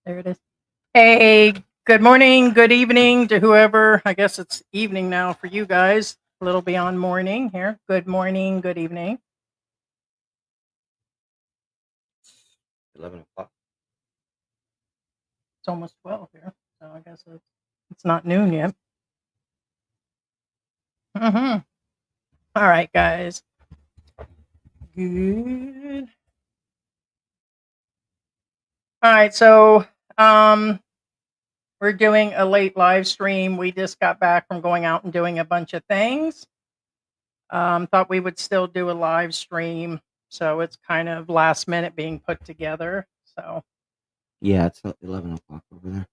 There it is. Hey, good morning, good evening to whoever. I guess it's evening now for you guys. A little beyond morning here. Good morning, good evening. 11 o'clock. It's almost 12 here, so I guess it's not noon yet. Mm-hmm. All right, guys. Good. All right, so um, we're doing a late live stream. We just got back from going out and doing a bunch of things. Thought we would still do a live stream, so it's kind of last minute being put together. So Yeah, it's 11 o'clock over there.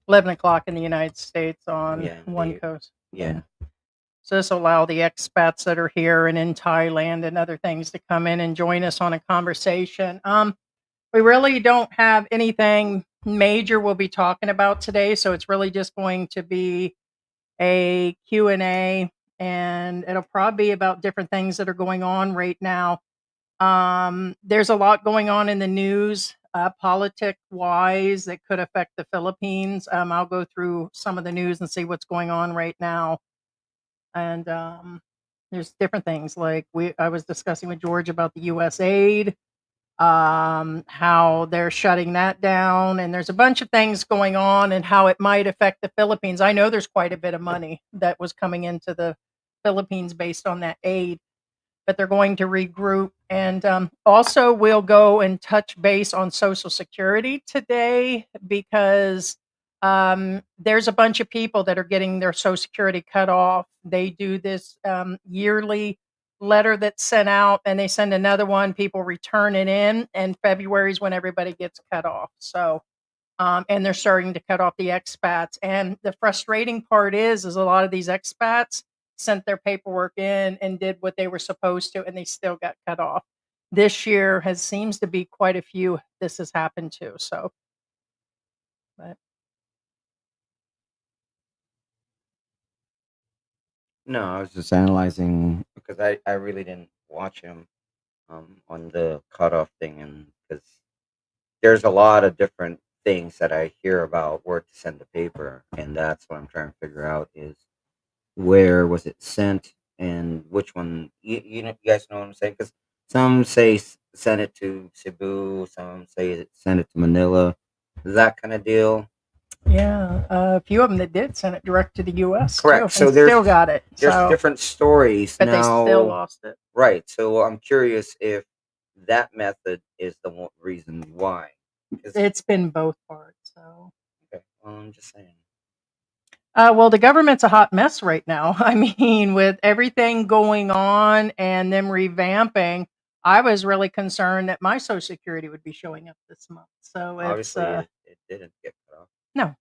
11 o'clock in the United States on Yeah, one coast. yeah. So this will allow the expats that are here and in Thailand and other things to come in and join us on a conversation. We really don't have anything major we'll be talking about today, so it's really just going to be a Q&A, and it'll probably be about different things that are going on right now. There's a lot going on in the news, politic wise, that could affect the Philippines. I'll go through some of the news and see what's going on right now. And there's different things like I was discussing with George about the U.S. aid, how they're shutting that down, and there's a bunch of things going on and how it might affect the Philippines. I know there's quite a bit of money that was coming into the Philippines based on that aid, but they're going to regroup. And also, we'll go and touch base on Social Security today because there's a bunch of people that are getting their Social Security cut off. They do this yearly letter that's sent out, and they send another one. People return it in, and February is when everybody gets cut off. So, and they're starting to cut off the expats. And the frustrating part is a lot of these expats sent their paperwork in and did what they were supposed to, and they still got cut off. This year seems to be quite a few this has happened to. So, but No, I was just analyzing because I really didn't watch him on the cutoff thing, and because there's a lot of different things that I hear about where to send the paper, and that's what I'm trying to figure out is where was it sent and which one. You guys know what I'm saying? Because some say send it to Cebu, some say send it to Manila, that kind of deal. yeah, a few of them that did send it direct to the U.S. too, Correct. So and still got it. there's So, different stories but they still now. lost it. Right. So I'm curious if that method is the reason why. It's been both parts. So, Okay, well, I'm just saying. well, the government's a hot mess right now. I mean, with everything going on and them revamping, I was really concerned that my Social Security would be showing up this month. So it's Obviously, it didn't get cut off. no,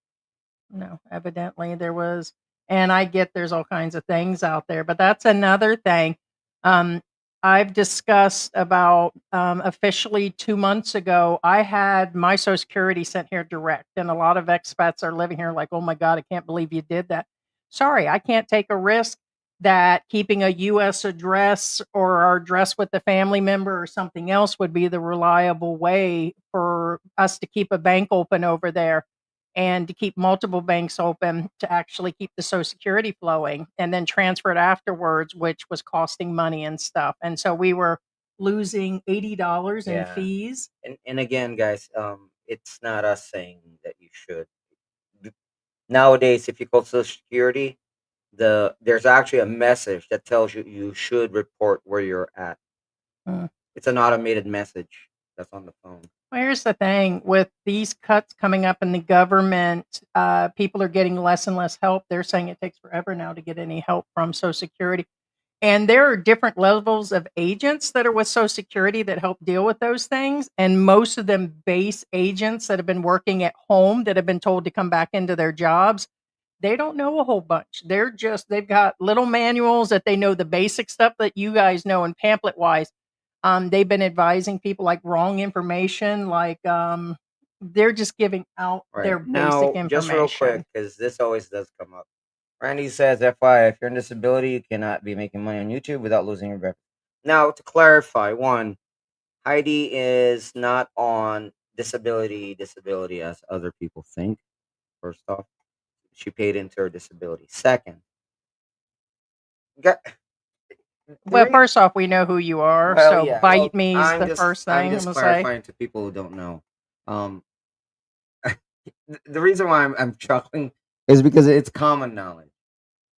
no, evidently there was, and I get there's all kinds of things out there, but that's another thing. Um, I've discussed about officially 2 months ago, I had my Social Security sent here direct, and a lot of expats are living here like, oh my God, I can't believe you did that. Sorry, I can't take a risk that keeping a U.S. address or our address with the family member or something else would be the reliable way for us to keep a bank open over there and to keep multiple banks open to actually keep the Social Security flowing and then transfer it afterwards, which was costing money and stuff. And so we were losing $80 in Yeah. fees. And again, guys, it's not us saying that you should. Nowadays, if you call Social Security, there's actually a message that tells you you should report where you're at. Mm. It's an automated message that's on the phone. Well, here's the thing with these cuts coming up in the government, people are getting less and less help. They're saying it takes forever now to get any help from Social Security. And there are different levels of agents that are with Social Security that help deal with those things. And most of them base agents that have been working at home that have been told to come back into their jobs. They don't know a whole bunch. They've got little manuals that they know the basic stuff that you guys know and pamphlet wise. They've been advising people like wrong information, like they're just giving out their Right. basic Now, just real quick, information. because this always does come up. Randy says, FYI, if you're in disability, you cannot be making money on YouTube without losing your revenue. Now, to clarify, one, Heidi is not on disability as other people think. First off, she paid into her disability. Second, got, the Well, re- first off, we know who you are, well, so yeah. bite Well, me's the first I'm thing I'm just gonna say. clarifying to people who don't know. Um, the reason why I'm chuckling is because it's common knowledge.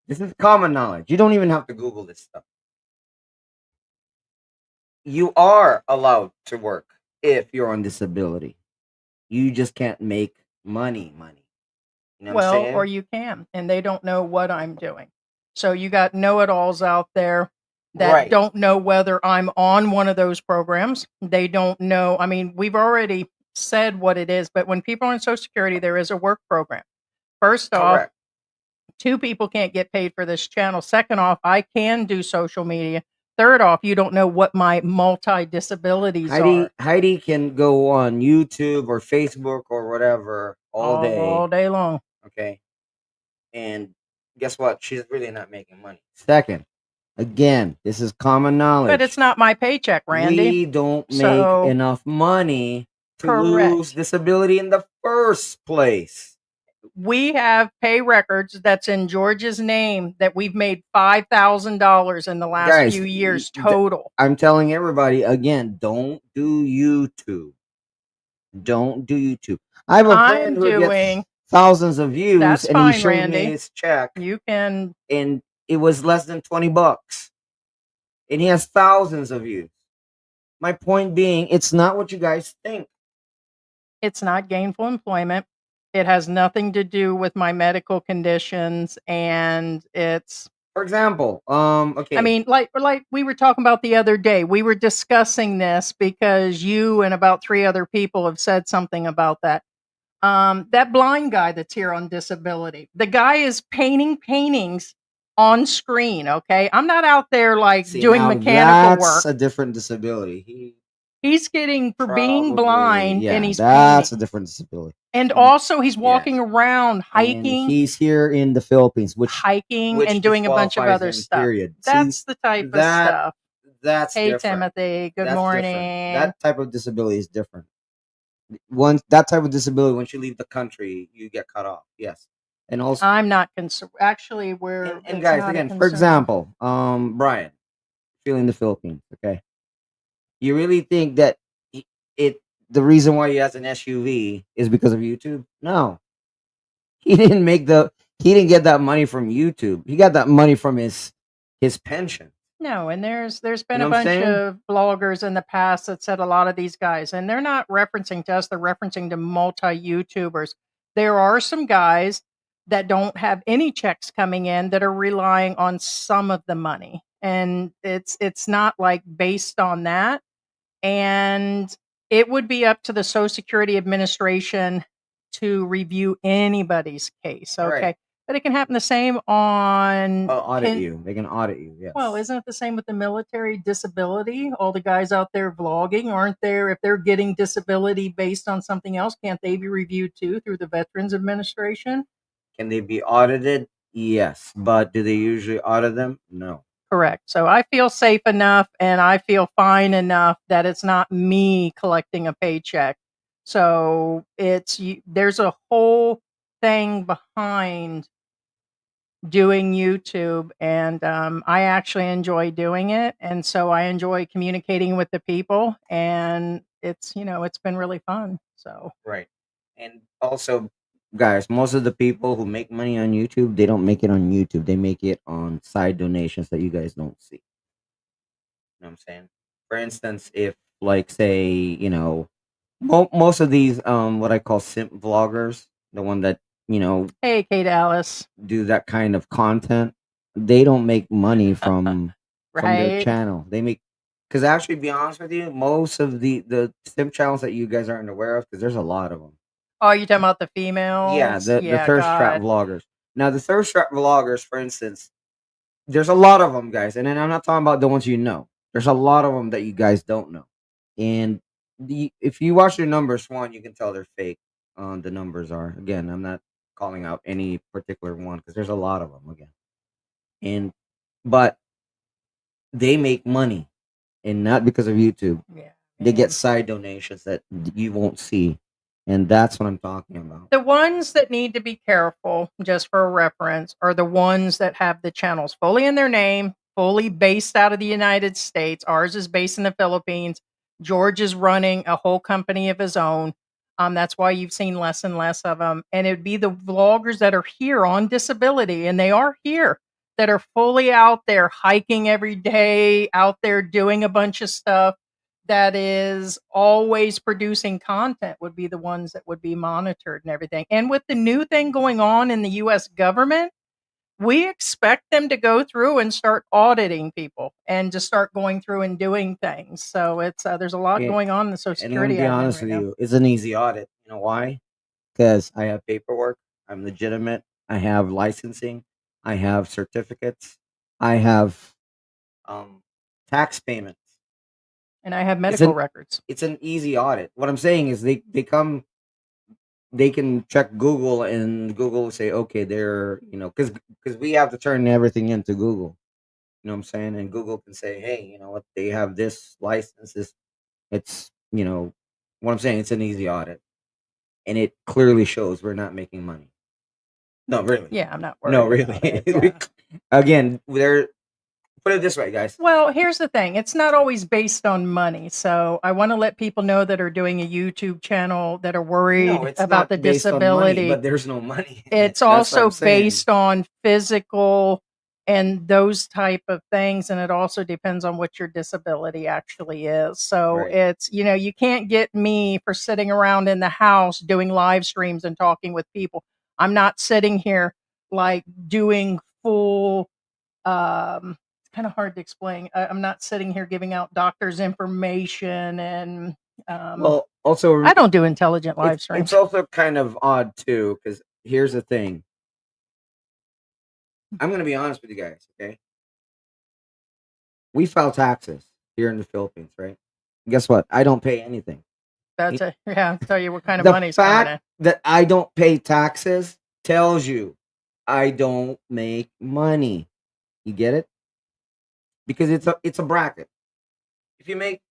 This is common knowledge. You don't even have to Google this stuff. You are allowed to work if you're on disability. You just can't make money. You know what I'm Well, or saying? you can, and they don't know what I'm doing. So you got know-it-alls out there that Right. don't know whether I'm on one of those programs. They don't know. I mean, we've already said what it is, but when people are on Social Security, there is a work program. First off, Correct. two people can't get paid for this channel. Second off, I can do social media. Third off, you don't know what my multi disabilities are Heidi can go on YouTube or Facebook or whatever all all day. day long. Okay. And guess what? She's really not making money. Second, again, this is common But it's knowledge. not my paycheck, Randy. We don't make So, enough money to lose correct. disability in the first place. We have pay records that's in George's name that we've made $5,000 in the last Guys, few years total. I'm telling everybody again, don't do YouTube. Don't do YouTube. I have a friend I'm who gets doing thousands of views, that's and he fine, showed me Randy. his check, You can. and it was less than $20, and he has thousands of views. My point being, it's not what you guys think. It's not gainful employment. It has nothing to do with my medical conditions, and it's. For example, I okay, mean, like we were talking about the other day. We were discussing this because you and about 3 other people have said something about that. That blind guy that's here on disability. The guy is painting paintings on screen, okay? I'm not out there like see doing now mechanical that's work. a different disability. He's getting for being Probably, blind and yeah, he's that's a painting. different disability. And And also he's yeah, walking around and hiking, he's here in the Philippines, which and doing a bunch of disqualifies other him. stuff. Period. See That's the type of that stuff. that's Hey, different. Timothy, good That's different. morning. That type of disability is different. Once that type of disability, once you leave the country, you get cut off. Yes, and also, I'm not concerned. Actually, and it's guys, not a again, for concern. example, Brian, feeling the Philippines. Okay, you really think that he- it the reason why he has an SUV is because of YouTube? No, he didn't make the he didn't get that money from YouTube. He got that money from his pension. No, and there's You been know a what I'm bunch saying? of bloggers in the past that said a lot of these guys, and they're not referencing to us, they're referencing to multi YouTubers. There are some guys that don't have any checks coming in that are relying on some of the money. And it's not like based on that. And it would be up to the Social Security Administration to review anybody's case. Right. Okay. But it can happen the same on Audit you. They can audit you. Yes. well, isn't it the same with the military disability? All the guys out there vlogging, aren't there? If they're getting disability based on something else, can't they be reviewed too through the Veterans Administration? Can they be audited? Yes. But do they usually audit them? No. Correct. So I feel safe enough and I feel fine enough that it's not me collecting a paycheck. So there's a whole thing behind doing YouTube, and I actually enjoy doing it, and so I enjoy communicating with the people, and it's been really fun. So Right. And also, guys, most of the people who make money on YouTube, they don't make it on YouTube. They make it on side donations that you guys don't see. You know what I'm saying? For instance, if like say, most of these what I call simp vloggers, the one that, hey, Kate Alice, do that kind of content, they don't make money from their right? channel. They make because actually, to be honest with you, most of the simp channels that you guys aren't aware of, because there's a lot of them. Oh, you talking about the Yeah, females? the Yeah, thirst trap God. vloggers. Now, the thirst trap vloggers, for instance, there's a lot of them, guys, and then I'm not talking about the ones you know. There's a lot of them that you guys don't know, and if you watch their numbers, one, you can tell they're fake. The numbers are, again, I'm not calling out any particular one because there's a lot of them again, and but they make money, and not because of YouTube. Yeah. They get And side donations that you won't see, and that's what I'm talking about. the ones that need to be careful, just for a reference, are the ones that have the channels fully in their name, fully based out of the United States. Ours is based in the Philippines. George is running a whole company of his own. That's why you've seen less and less of them. And it'd be the vloggers that are here on disability, and they are here, that are fully out there hiking every day, out there doing a bunch of stuff, that is always producing content, would be the ones that would be monitored and everything. And with the new thing going on in the US government, we expect them to go through and start auditing people and to start going through and doing things. So it's there's a lot Yeah, going on in the Social and I'm gonna Security be admin honest right with now. you, it's an easy audit. You know why? Because I have paperwork. I'm legitimate. I have licensing. I have certificates. I have um, tax payments. And I have It's medical an records. it's an easy audit. What I'm saying is they come, they can check Google, and Google will say, okay, they're, because we have to turn everything into Google. You know what I'm saying? And Google can say, hey, you know what, they have this license. This, it's, what I'm saying. It's an easy audit, and it clearly shows we're not making money. No, really. Yeah, I'm not No, worried about really. it. Yeah. Again, they're, put it this way, guys. Well, here's the thing. It's not always based on money. So I want to let people know that are doing a YouTube channel that are No, worried it's about the not based on money, disability. but there's no money in it. It's That's what also I'm saying. based on physical and those type of things, and it also depends on what your disability actually is. So Right. it's, you can't get me for sitting around in the house doing live streams and talking with people. I'm not sitting here like doing full it's kind of hard to explain. I'm not sitting here giving out doctors information, and Well, also, I don't do intelligent live it's streams. also kind of odd too, because here's the thing. I'm gonna be honest with you guys, okay? We file taxes here in the Philippines, right? Guess what? I don't pay anything. That's a yeah. I'll tell you what kind of The money's coming fact in. that I don't pay taxes tells you I don't make money. You get it? Because it's a bracket. If you make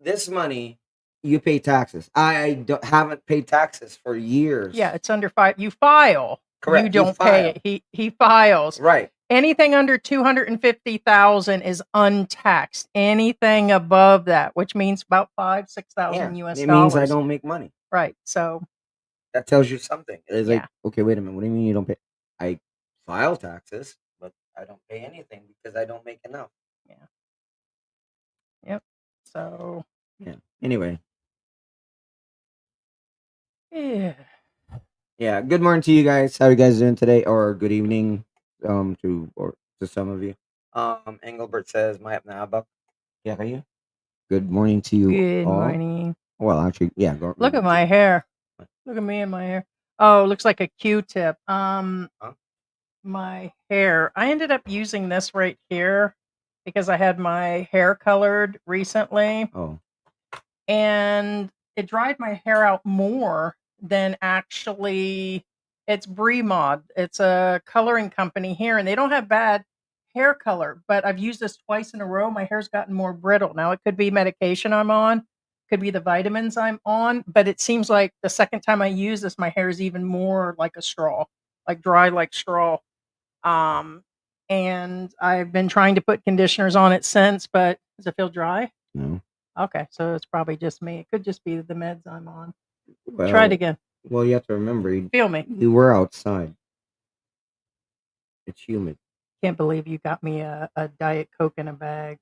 this money, you pay taxes. Haven't paid taxes for years. Yeah, it's under five. You file. You Correct. You don't pay file. it. He files. Right. Anything under 250,000 is untaxed. Anything above that, which means about 5,000-6,000 Yeah. US It means I dollars. don't make money. Right. So That tells you something. It's like, yeah. okay, wait a minute. What do you mean you don't pay? I file taxes, but I don't pay anything because I don't make enough. Yeah. Yep. So Yeah. Anyway. yeah. Yeah. Good morning to you guys. How you guys doing today? Or good evening, to some of you. Engelbert says, "Mayap na abak." Yeah, kayo. Good morning to you Good all. morning. Well, actually, yeah. Look at my hair. Look at me and my hair. Oh, it looks like a Q-tip. Huh? My hair. I ended up using this right here because I had my hair colored recently, Oh, and it dried my hair out more than actually. It's Bremod. It's a coloring company here, and they don't have bad hair color. But I've used this twice in a row. My hair's gotten more brittle. Now it could be medication I'm on, could be the vitamins I'm on, but it seems like the second time I use this, my hair is even more like a straw, like dry like straw. Um, and I've been trying to put conditioners on it since, but does it feel dry? no. Okay, so it's probably just me. It could just be the meds I'm on. Try it again. Well, you have to remember, Feel me. you were outside. It's humid. Can't believe you got me a Diet Coke in a bag.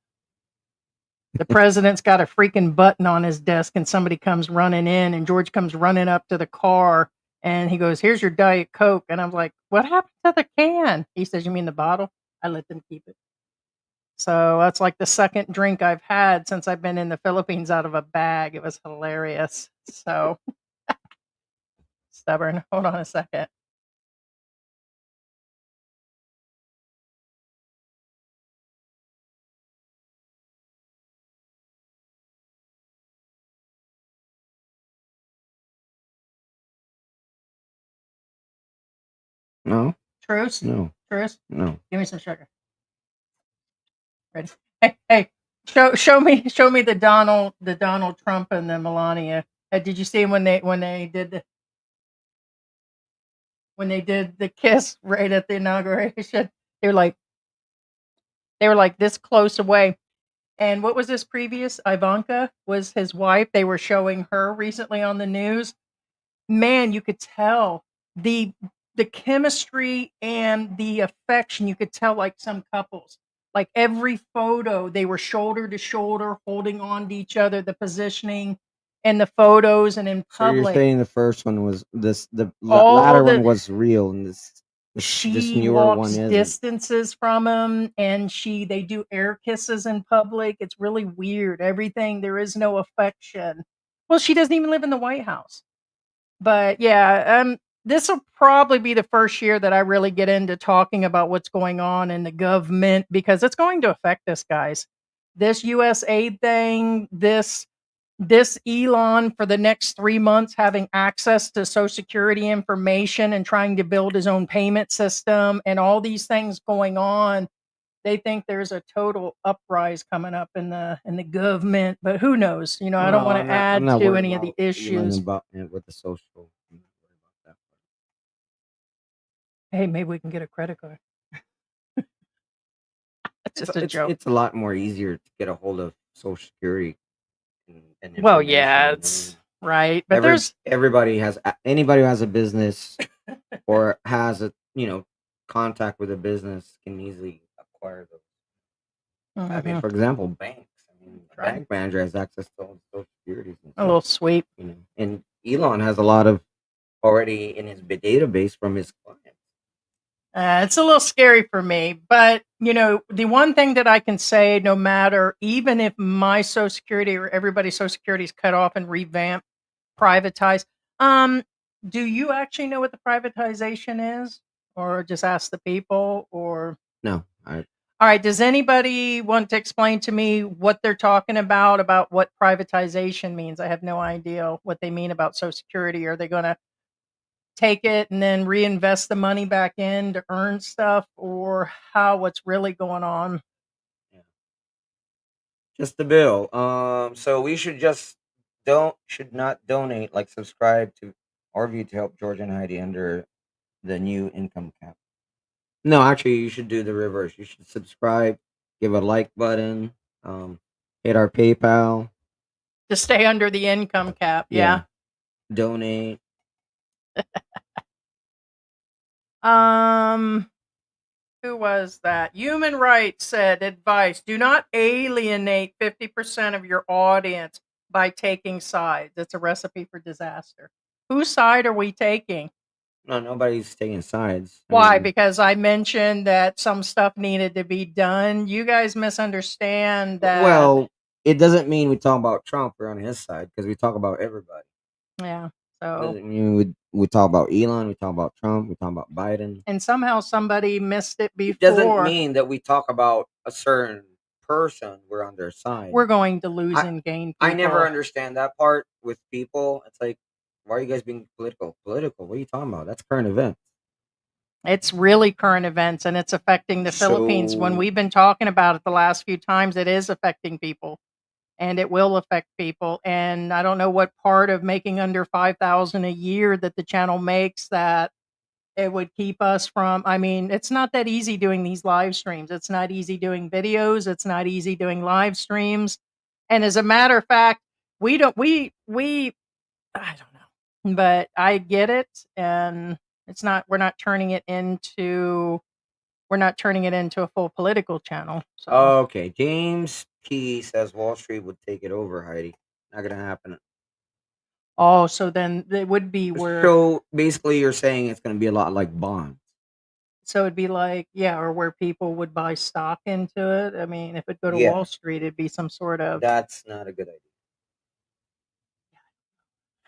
The president's got a freaking button on his desk, and somebody comes running in, and George comes running up to the car, and he goes, "Here's your Diet Coke." And I'm like, "What happened to the can?" He says, "You mean the bottle?" I let them keep it. So that's like the second drink I've had since I've been in the Philippines out of a bag. It was hilarious. So stubborn. Hold on a second. No, Truce. no, Truce. no. Give me some sugar. Ready? Hey, hey. Show me the Donald Trump and the Melania. Did you see when they did the kiss right at the inauguration? They were like they were like this close away. And what was this previous? Ivanka was his wife. They were showing her recently on the news. Man, you could tell the the chemistry and the affection. You could tell like some couples. Like every photo, they were shoulder to shoulder, holding on to each other. The positioning and the photos and in So you're public, saying the first one was the all latter one the was real, and this she newer one walks isn't. distances from him, and they do air kisses in public. It's really weird. Everything, there is no affection. Well, she doesn't even live in the White House. But yeah, this will probably be the first year that I really get into talking about what's going on in the government because it's going to affect us, guys. This US aid thing, this Elon for the next 3 months having access to Social Security information and trying to build his own payment system and all these things going on. They think there's a total uprise coming up in the government, but who knows? I don't Well, want to I'm add not to worried any of the about Elon issues. about with the social. I'm not worried about that. Hey, maybe we can get a credit card. That's It's just a it's joke. it's a lot more easier to get a hold of Social Security and Well, yeah, information. I mean, it's right, but there's everybody has anybody who has a business or has a contact with a business can easily acquire those. I mean, mhm, for example, banks. I mean, a right. bank manager has access to all the social securities and A stuff. little sweep. And Elon has a lot of already in his database from his clients. It's a little scary for me, but the one thing that I can say, no matter, even if my Social Security or everybody's Social Security is cut off and revamped, privatized, um, do you actually know what the privatization is, or just ask the people, or No, all right? Does anybody want to explain to me what they're talking about what privatization means? I have no idea what they mean about Social Security. Are they going to take it and then reinvest the money back in to earn stuff, or what's really going on? yeah. Just the bill. So we should not donate, like subscribe to our view to help George and Heidi under the new income cap. No, actually, you should do the reverse. You should subscribe, give a like button, hit our PayPal, To stay under the income cap, yeah. yeah, donate. um who was that? Human Rights said advice: do not alienate 50% of your audience by taking sides. It's a recipe for disaster. Whose side are we taking? No, nobody's taking sides. I Why? mean, Because I mentioned that some stuff needed to be done. You guys misunderstand that. well, it doesn't mean we talk about Trump. We're on his side because we talk about everybody. Yeah. It So, doesn't mean we talk about Elon. We talk about Trump. We talk about Biden. and somehow somebody missed it It doesn't before. mean that we talk about a certain person. We're on their side. We're going to lose I and gain I never people. understand that part with people. It's like, why are you guys being political? Political? What are you talking about? That's current events. It's really current events and it's affecting the Philippines. When So we've been talking about it the last few times, it is affecting people and it will affect people. And I don't know what part of making under 5,000 a year that the channel makes that it would keep us from. I mean, it's not that easy doing these live streams. It's not easy doing videos. It's not easy doing live streams. And as a matter of fact, we don't we I don't know. But I get it, and it's not we're not turning it into a full political channel. So, okay, James P says Wall Street would take it over, Heidi. Not gonna happen. oh, so then it would be where, So basically, you're saying it's gonna be a lot like bonds. so it'd be like, yeah, or where people would buy stock into it. I mean, if it go to Yeah, Wall Street, it'd be some sort of, that's not a good idea.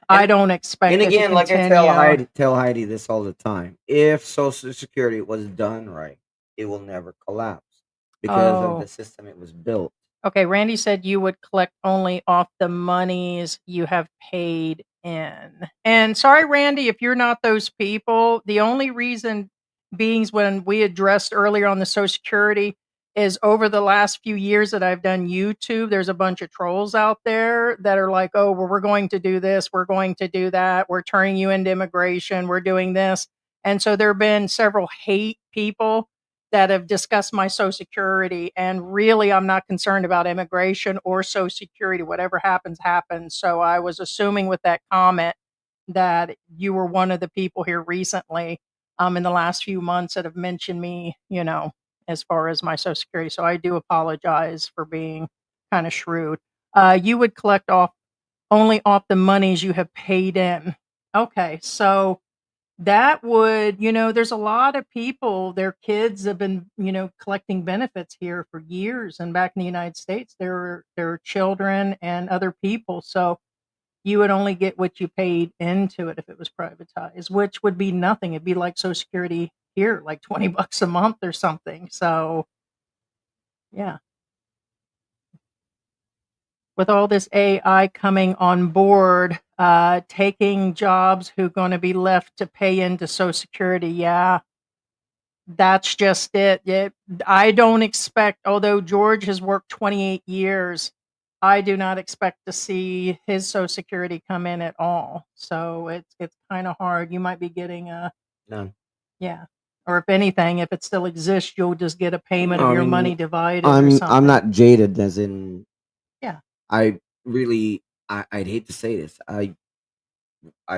I And don't expect it to again, like I continue. tell Heidi this all the time. If Social Security was done right, it will never collapse because of Oh, the system it was built. okay. Randy said you would collect only off the monies you have paid in. And sorry, Randy, if you're not those people, the only reason beings when we addressed earlier on the Social Security, is over the last few years that I've done YouTube, there's a bunch of trolls out there that are like, "Oh, well, we're going to do this, we're going to do that, we're turning you into immigration, we're doing this." And so there have been several hate people that have discussed my Social Security, and really, I'm not concerned about immigration or Social Security. Whatever happens, happens. So I was assuming with that comment that you were one of the people here recently, in the last few months that have mentioned me, as far as my Social Security. So I do apologize for being kind of shrewd. You would collect off only off the monies you have paid in. Okay, so that would, there's a lot of people, their kids have been, collecting benefits here for years. And back in the United States, there are children and other people. So you would only get what you paid into it if it was privatized, which would be nothing. It'd be like Social Security here, like $20 a month or something. So, yeah. With all this AI coming on board, taking jobs who going to be left to pay into Social Security, yeah, that's just it. I don't expect, although George has worked 28 years, I do not expect to see his Social Security come in at all. So it's kind of hard. You might be getting None. yeah, or if anything, if it still exists, you'll just get a payment No, of I your mean, money divided or I'm something. not jaded, as in Yeah, I really I'd hate to say this. I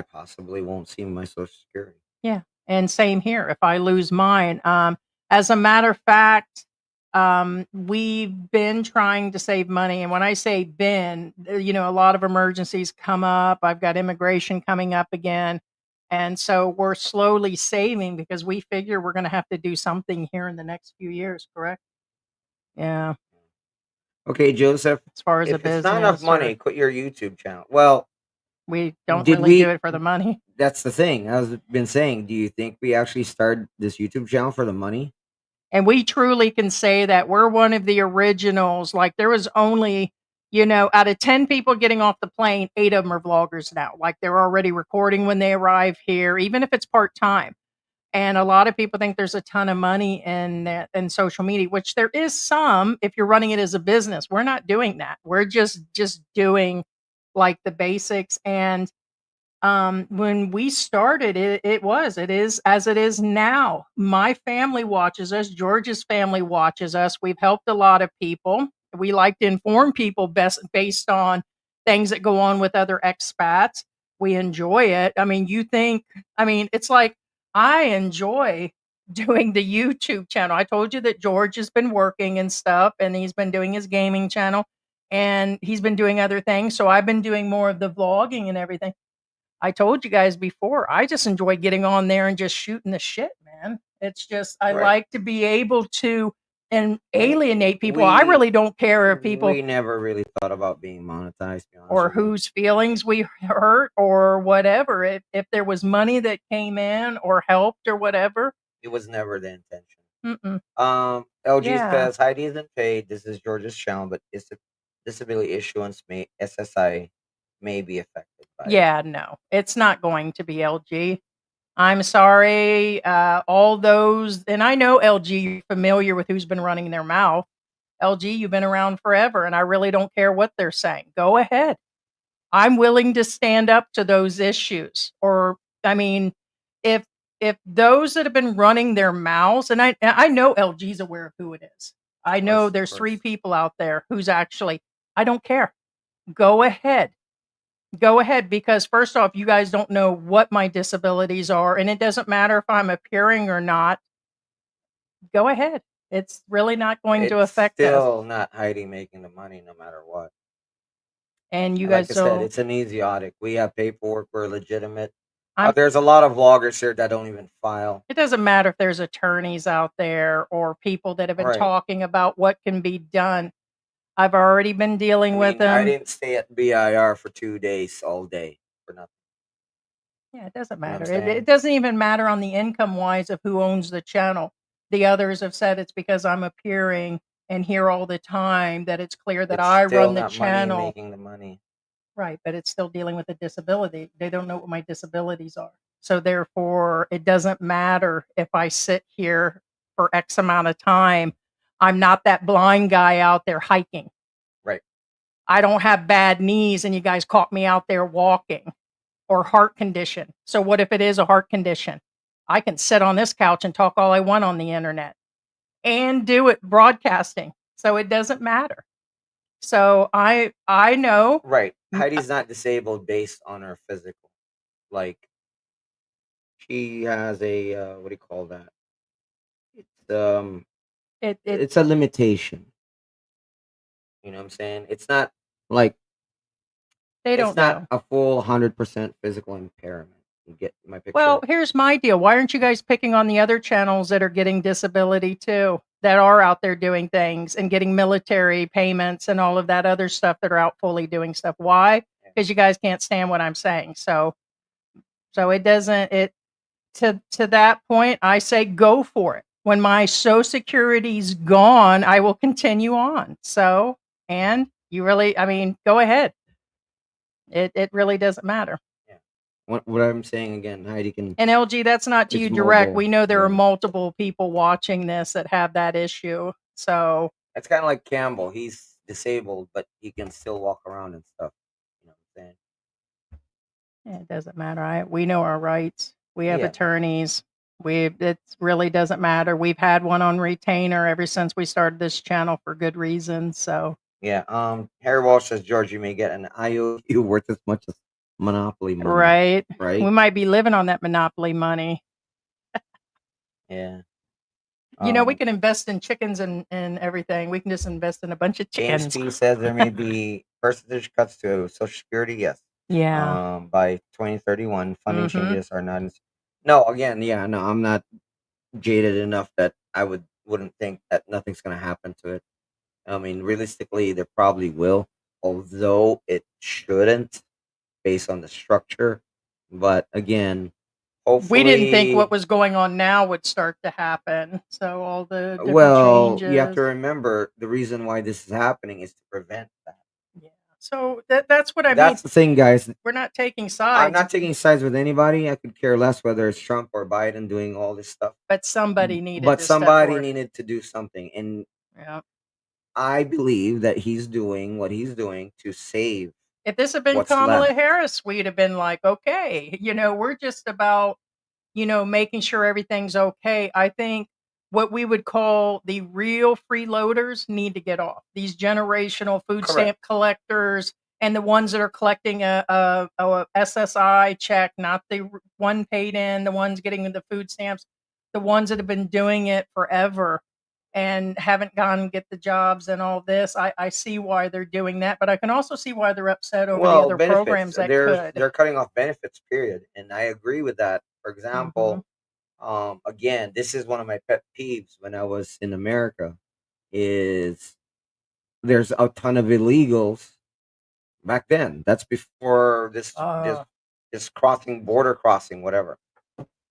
possibly won't see my Social Security. yeah, and same here. If I lose mine, as a matter of fact, we've been trying to save money, and when I say been, a lot of emergencies come up. I've got immigration coming up again, and so we're slowly saving because we figure we're going to have to do something here in the next few years. Correct? Yeah, Okay, Joseph, as far as a if it's not enough business, or money, quit your YouTube channel. Well, we don't did really do we? it for the money. That's the thing. I've been saying, do you think we actually started this YouTube channel for the money? And we truly can say that we're one of the originals. Like there was only, out of 10 people getting off the plane, 8 of them are vloggers now. Like they're already recording when they arrive here, even if it's part time. And a lot of people think there's a ton of money in that in social media, which there is some if you're running it as a business. We're not doing that. We're just doing like the basics. And when we started, it is as it is now. My family watches us, George's family watches us. We've helped a lot of people. We like to inform people based on things that go on with other expats. We enjoy it. It's like I enjoy doing the YouTube channel. I told you that George has been working and stuff, and he's been doing his gaming channel, and he's been doing other things. So I've been doing more of the vlogging and everything. I told you guys before, I just enjoy getting on there and just shooting the shit, man. It's just I Right. like to be able to and W- alienate people. I really don't care if people We never really thought about being monetized, to be honest or with you. whose feelings we hurt or whatever. If there was money that came in or helped or whatever. It was never the intention. Mm-mm. LG Yeah. says Heidi isn't paid. This is George's channel, but disability issuance may SSI may be affected by it. Yeah, no. It's not going to be LG. I'm sorry, all those, and I know LG, you're familiar with who's been running their mouth. LG, you've been around forever, and I really don't care what they're saying. Go ahead. I'm willing to stand up to those issues. Or, I mean, if if those that have been running their mouths, and I know LG's aware of who it is. I know Of there's 3 course. people out there who's actually, I don't care. Go ahead. Go ahead, because first off, you guys don't know what my disabilities are, and it doesn't matter if I'm appearing or not. Go ahead. It's really not going to It's affect us. still not Heidi making the money no matter what. And you Like guys I said, don't. it's an easy audit. We have paperwork. We're legitimate. I'm. There's a lot of vloggers here that don't even file. It doesn't matter if there's attorneys out there or people that have been Right. talking about what can be done. I've already been I dealing with mean, I them. didn't stay at BIR for 2 days all day for nothing. Yeah, it doesn't You know what I'm matter. It saying? doesn't even matter on the income wise of who owns the channel. The others have said it's because I'm appearing and here all the time that it's clear that It's I still run the not money channel. making the money. Right, but it's still dealing with a disability. They don't know what my disabilities are. So therefore, it doesn't matter if I sit here for X amount of time. I'm not that blind guy out there hiking. Right. I don't have bad knees and you guys caught me out there walking, or heart condition. So what if it is a heart condition? I can sit on this couch and talk all I want on the internet and do it broadcasting. So it doesn't matter. So I know. Right. Heidi's not disabled based on her physical. Like, she has a what do you call that? It's it it's a limitation. You know what I'm saying? It's not like they it's don't not know. a full 100% physical impairment. You get my picture? Well, here's my deal. Why aren't you guys picking on the other channels that are getting disability too, that are out there doing things and getting military payments and all of that other stuff that are out fully doing stuff? Why? Because you guys can't stand what I'm saying. So it doesn't it to that point, I say go for it. When my Social Security's gone, I will continue on. So, and you really, I mean, go ahead. It really doesn't matter. Yeah. What I'm saying again, Heidi can. And LG, that's not to It's you direct. mobile. We know there are Yeah. multiple people watching this that have that issue. So It's kind of like Campbell. He's disabled, but he can still walk around and stuff. You know what I'm saying? it doesn't matter. We know our rights. We have Yeah. attorneys. It really doesn't matter. We've had one on retainer ever since we started this channel for good reason. So Yeah. Harry Walsh says, George, you may get an IOU worth as much as Monopoly money. right. We Right. might be living on that monopoly money. Yeah. You know, we can invest in chickens and everything. We can just invest in a bunch of James chickens. P says there may be percentage cuts to Social Security. Yes. Yeah. By 2031, funding Mhm. changes are not. No, again, yeah, no, I'm not jaded enough that I wouldn't think that nothing's gonna happen to it. I mean, realistically, there probably will, although it shouldn't, based on the structure. But again, We didn't think hopefully, what was going on now would start to happen. So all the different well, you have to changes. remember the reason why this is happening is to prevent that. Yeah. So that's what I mean. That's the thing, guys. We're not taking I'm sides, not taking sides with anybody. I could care less whether it's Trump or Biden doing all this stuff. but somebody needed But to step somebody forward. needed to do something, and Yeah. I believe that he's doing what he's doing to save. If this had been What's Kamala left. Harris, we'd have been like, okay, we're just about, making sure everything's okay. I think what we would call the real freeloaders need to get off. These generational food Correct. stamp collectors and the ones that are collecting a SSI check, not the one paid in, the ones getting the food stamps, the ones that have been doing it forever and haven't gone and get the jobs and all this. I see why they're doing that, but I can also see why they're upset over the other benefits. programs that They're cutting off benefits, period. And I agree with that. For example, again, this is one of my pet peeves when I was in America, is there's a ton of illegals back then. That's before this border crossing, whatever.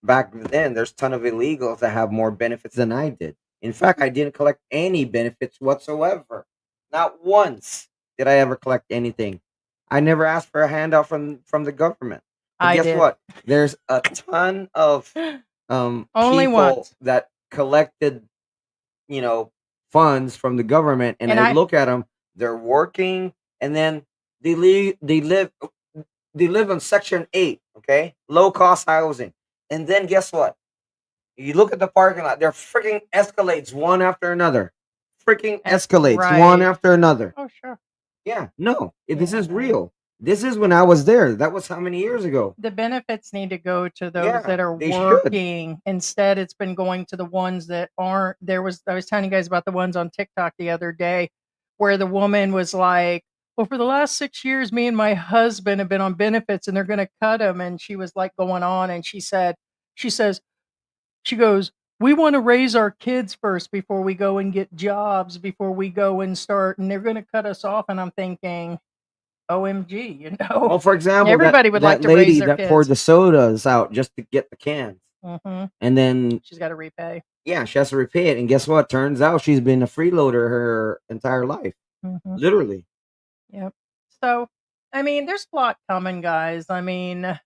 Back then, there's a ton of illegals that have more benefits than I did. In fact, I didn't collect any benefits whatsoever. Not once did I ever collect anything. I never asked for a handout from the government. But I guess did. what? There's a ton of Only people once. that collected, funds from the government, and I look at them. They're working, and then they live on Section 8, okay, low cost housing. And then guess what? You look at the parking lot, they're freaking Escalades one after another. Freaking Escalades one Right. after another. Oh, sure. Yeah, no, this is Yeah. real. This is when I was there. That was how many years ago? The benefits need to go to those Yeah, that are they should. working. Instead, it's been going to the ones that aren't. I was telling you guys about the ones on TikTok the other day where the woman was like, well, for the last 6 years, me and my husband have been on benefits and they're going to cut them. And she was like going on and she goes, we want to raise our kids first before we go and get jobs, before we go and start, and they're going to cut us off. And I'm thinking, OMG, Well, for example, everybody would like to raise lady their that kids. poured the sodas out just to get the cans, and then she's got to repay. Yeah, she has to repay it, and guess what? Turns out she's been a freeloader her entire life, literally. Yep. So, I mean, there's a lot coming, guys. I mean,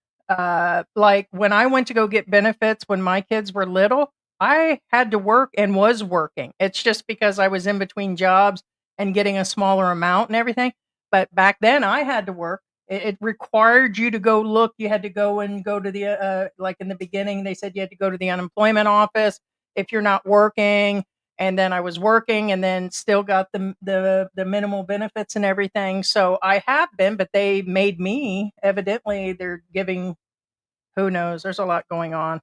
like when I went to go get benefits when my kids were little, I had to work and was working. It's just because I was in between jobs and getting a smaller amount and everything. But back then, I had to work. It required you to go look. You had to go to the like in the beginning, they said you had to go to the unemployment office if you're not working. And then I was working, and then still got the minimal benefits and everything. So I have been, but they made me. Evidently, they're giving. Who knows? There's a lot going on.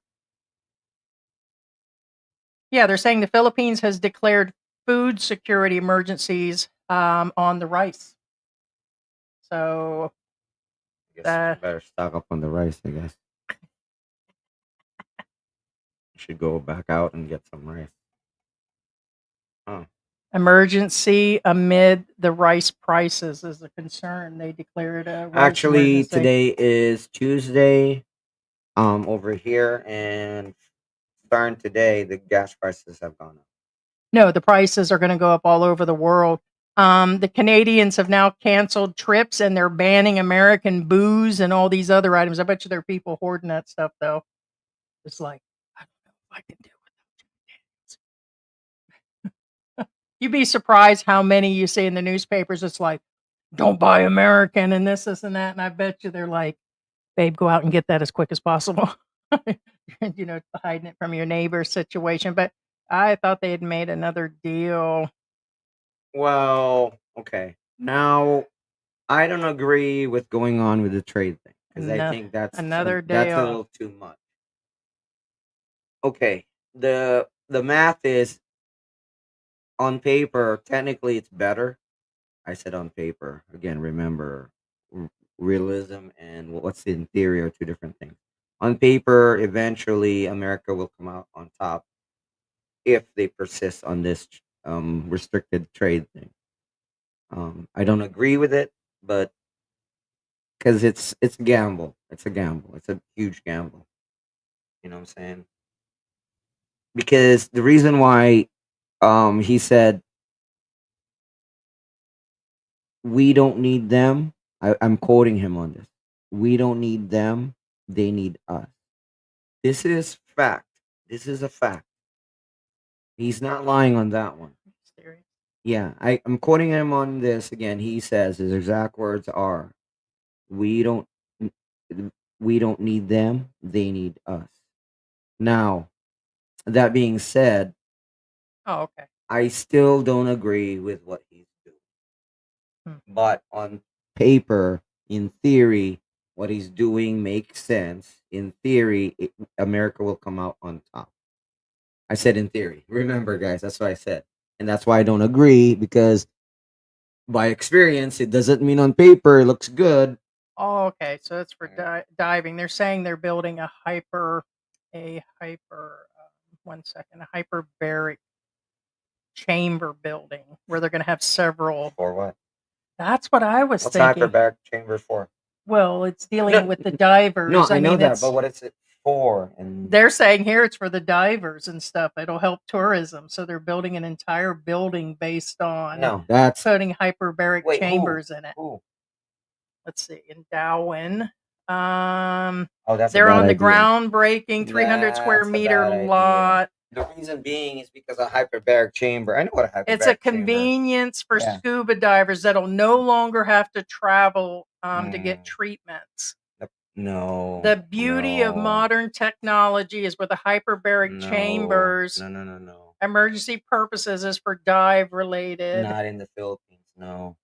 Yeah, they're saying the Philippines has declared food security emergencies on the rice. So I guess the better stock up on the rice. I guess you should go back out and get some rice. Oh, emergency amid the rice prices is a concern. They declared a rice actually, emergency. today is Tuesday. Over here, and starting today, the gas prices have gone up. No, the prices are going to go up all over the world. The Canadians have now canceled trips, and they're banning American booze and all these other items. I bet you there are people hoarding that stuff, though. It's like, I don't know if I can do it. You'd be surprised how many you see in the newspapers. It's like, don't buy American and this, and that. And I bet you they're like, babe, go out and get that as quick as possible. Hiding it from your neighbor situation. But I thought they had made another deal. Well, okay. Now, I don't agree with going on with the trade thing because I think Another day that's a off. little too much. Okay, the math is on paper. Technically, it's better. I said on paper. Again, remember, realism and what's in theory are two different things. On paper, eventually, America will come out on top if they persist on this restricted trade thing. I don't agree with it, but because it's a gamble. It's a gamble. It's a huge gamble. You know what I'm saying? Because the reason why he said we don't need them. I'm quoting him on this. We don't need them. They need us. This is fact. This is a fact. He's not lying on that one. Serious. Yeah, I'm quoting him on this again. He says his exact words are, "We don't, we don't need them. They need us." Now, that being said, Oh, okay. I still don't agree with what he's doing. Hmm. But on paper, in theory, what he's doing makes sense. In theory, America will come out on top. I said in theory. Remember, guys, that's what I said. And that's why I don't agree because by experience, it doesn't mean on paper it looks good. Oh, okay. So it's for diving. They're saying they're building a hyper, 1 second, a hyperbaric chamber building where they're going to have several. For what? That's what I was What's thinking. hyperbaric chamber for? Well, it's dealing No, with the divers. No, I know mean, that, but what is it for? And they're saying here it's for the divers and stuff. It'll help tourism. So they're building an entire building based on no, that's putting hyperbaric wait, chambers in it. who? Let's see, in Darwin. Oh, that's a They're bad on the idea. groundbreaking 300 square That's a meter bad idea. lot. The reason being is because a hyperbaric chamber. I know what a hyperbaric It's a chamber. convenience for Yeah. scuba divers that'll no longer have to travel to get treatments. No. The beauty of modern technology is with the hyperbaric chambers. No. Emergency purposes is for dive related. Not in the Philippines. No.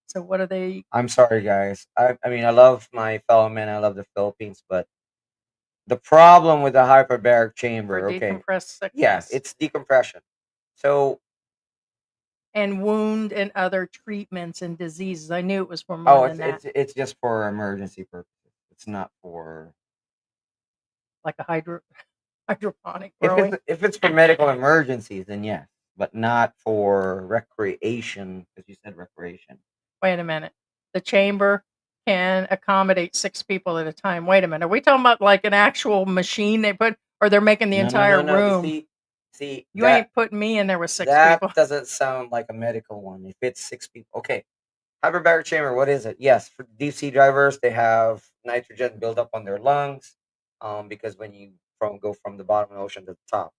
So what are they? I'm sorry, guys. I mean, I love my fellow men. I love the Philippines, but the problem with the hyperbaric chamber, For okay, decompressed sickness. yeah, it's decompression. So and wound and other treatments and diseases. I knew it was for more than that. It's just for emergency purposes. It's not for like a hydroponic growing. if it's for medical emergencies, then yes, but not for recreation, because you said recreation. Wait a minute. The chamber can accommodate 6 people at a time. Wait a minute. Are we talking about like an actual machine they put, or they're making the entire room? See, you ain't putting me in there with 6 people. That doesn't sound like a medical one. If it's 6 people, okay. Hyperbaric chamber, what is it? Yes, for deep sea divers, they have nitrogen build up on their lungs, because when you go from the bottom of the ocean to the top,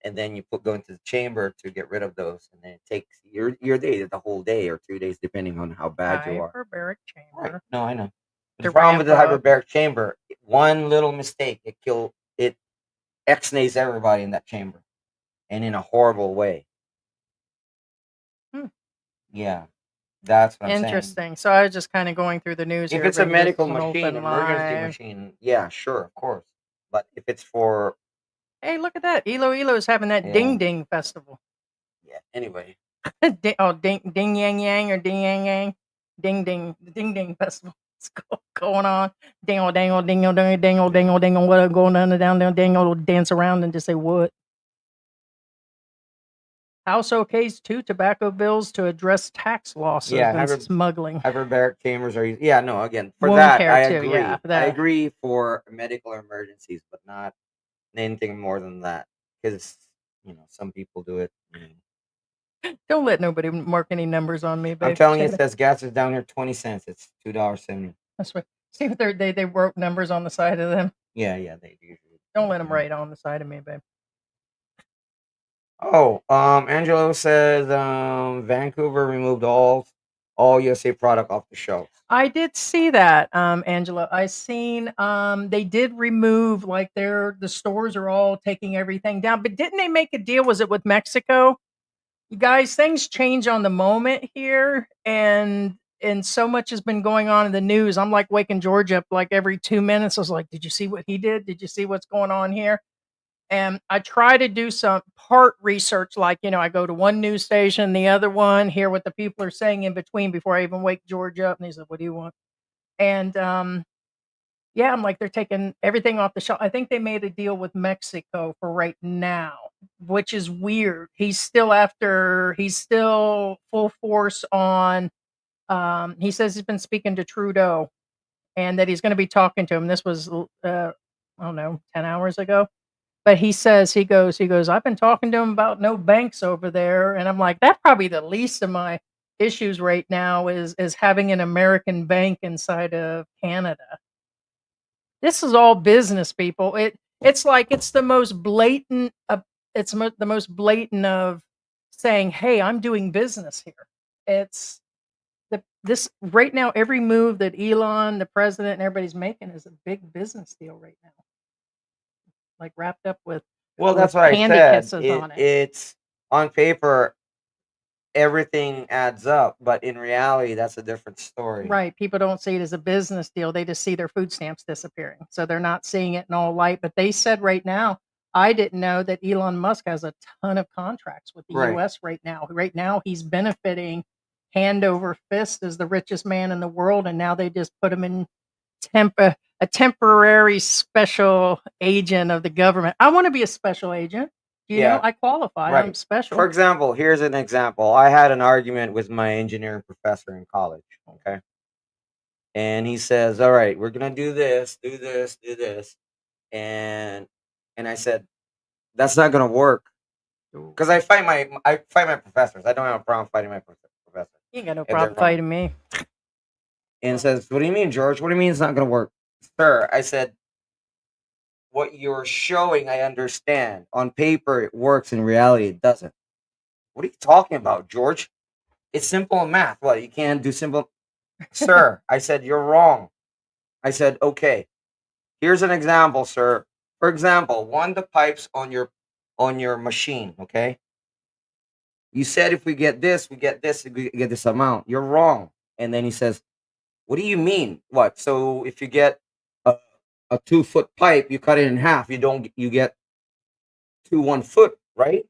and then you go into the chamber to get rid of those, and then it takes your day, the whole day or 2 days, depending on how bad you are. Hyperbaric Right. chamber. No, I know. But To the problem with the ramp up. hyperbaric chamber, one little mistake, it X-nays everybody in that chamber, and in a horrible way. Yeah, that's what I'm saying. Interesting. So I was just kind of going through the news If here. it's a Bring this medical on machine, open emergency live. machine, yeah, sure, of course. But if it's for Hey, look at that. Elo's having that Yeah. Ding Ding Festival. yeah, anyway, Ding Yang Yang or Ding Yang Yang. Ding Ding. The Ding Ding Festival. It's going on. Dingle, dangle, dingle, dingle, dingle, dingle, dingle. What going down, dingle, dance around and just say what? House okays 2 tobacco bills to address tax losses and smuggling. hyperbaric chambers are no, again, for Wound that care I too, agree. yeah, I that. agree for medical emergencies, but not anything more than that, because some people do it. Don't let nobody mark any numbers on me, babe. I'm telling you, it says gas is down here 20 cents. It's $2.70. That's right. See what they wrote numbers on the side of them. Yeah, they do. Don't let them write on the side of me, babe. Oh, Angelo says Vancouver removed all USA product off the shelves. I did see that, Angela. I seen they did remove like the stores are all taking everything down. But didn't they make a deal? Was it with Mexico? You guys, things change on the moment here, and so much has been going on in the news. I'm like waking George up like every 2 minutes. I was like, "Did you see what he did? Did you see what's going on here?" And I try to do some part research, like I go to one news station, the other one, hear what the people are saying in between before I even wake George up. And he said, "What do you want?" And yeah, I'm like, they're taking everything off the shelf. I think they made a deal with Mexico for right now, which is weird. He's still full force on. He says he's been speaking to Trudeau and that he's going to be talking to him. This was, I don't know, 10 hours ago. But he says, he goes, I've been talking to him about no banks over there. And I'm like, that's probably the least of my issues right now is having an American bank inside of Canada. This is all business, people. It's like it's the most blatant. The most blatant of saying, "Hey, I'm doing business here." It's this right now. Every move that Elon, the president, and everybody's making is a big business deal right now. Like wrapped up with Well, that's what I candy said. kisses on it. It's on paper, everything adds up, but in reality, that's a different story. Right. People don't see it as a business deal. They just see their food stamps disappearing. So they're not seeing it in all light. But they said right now, I didn't know that Elon Musk has a ton of contracts with the Right. US right now. Right now, he's benefiting hand over fist as the richest man in the world. And now they just put him in a temporary special agent of the government. I want to be a special agent. You know, I qualify. I'm special. For example, here's an example. I had an argument with my engineering professor in college. Okay. And he says, "All right, we're gonna do this, do this, do this," and I said, "That's not gonna work." Because I fight my professors. I don't have a problem fighting my professor. You ain't got no problem fighting me. And says, "What do you mean, George? What do you mean it's not going to work?" Sir, I said, "What you're showing, I understand. On paper, it works. In reality, it doesn't." "What are you talking about, George? It's simple math. What, you can't do simple?" "Sir," I said, "you're wrong." I said, "Okay, here's an example, sir. For example, one of the pipes on your machine, okay? You said if we get this, we get this amount. You're wrong." And then he says, "What do you mean? What? So if you get a 2-foot pipe, you cut it in half. You get 2 1-foot, right?"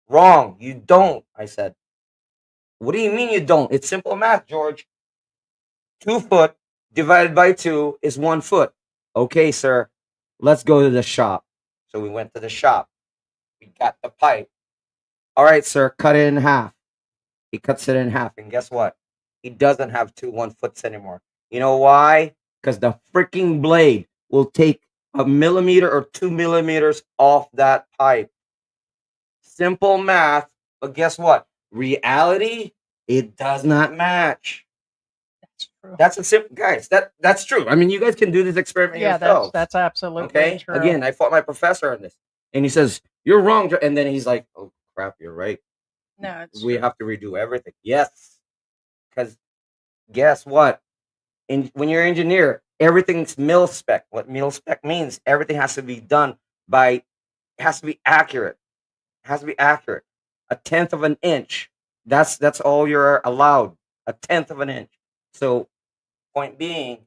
"Wrong. You don't." I said. "What do you mean you don't? It's simple math, George. 2 foot divided by 2 is 1 foot." "Okay, sir. Let's go to the shop." So we went to the shop. We got the pipe. "All right, sir. Cut it in half." He cuts it in half, and guess what? He doesn't have 2 1-foots anymore. You know why? Because the freaking blade will take a millimeter or 2 millimeters off that pipe. Simple math, but guess what? Reality, it does not match. That's true. That's a simple, guys. That's true. I mean, you guys can do this experiment yourselves. That's absolutely okay. true. Again, I fought my professor on this, and he says, you're wrong. And then he's like, oh crap, you're right. No, it's We true. have to redo everything. Yes, because guess what? When you're an engineer, everything's mil spec. What mil spec means, everything has to be done by, has to be accurate. Has to be accurate. A tenth of an inch. That's all you're allowed. A tenth of an inch. So point being,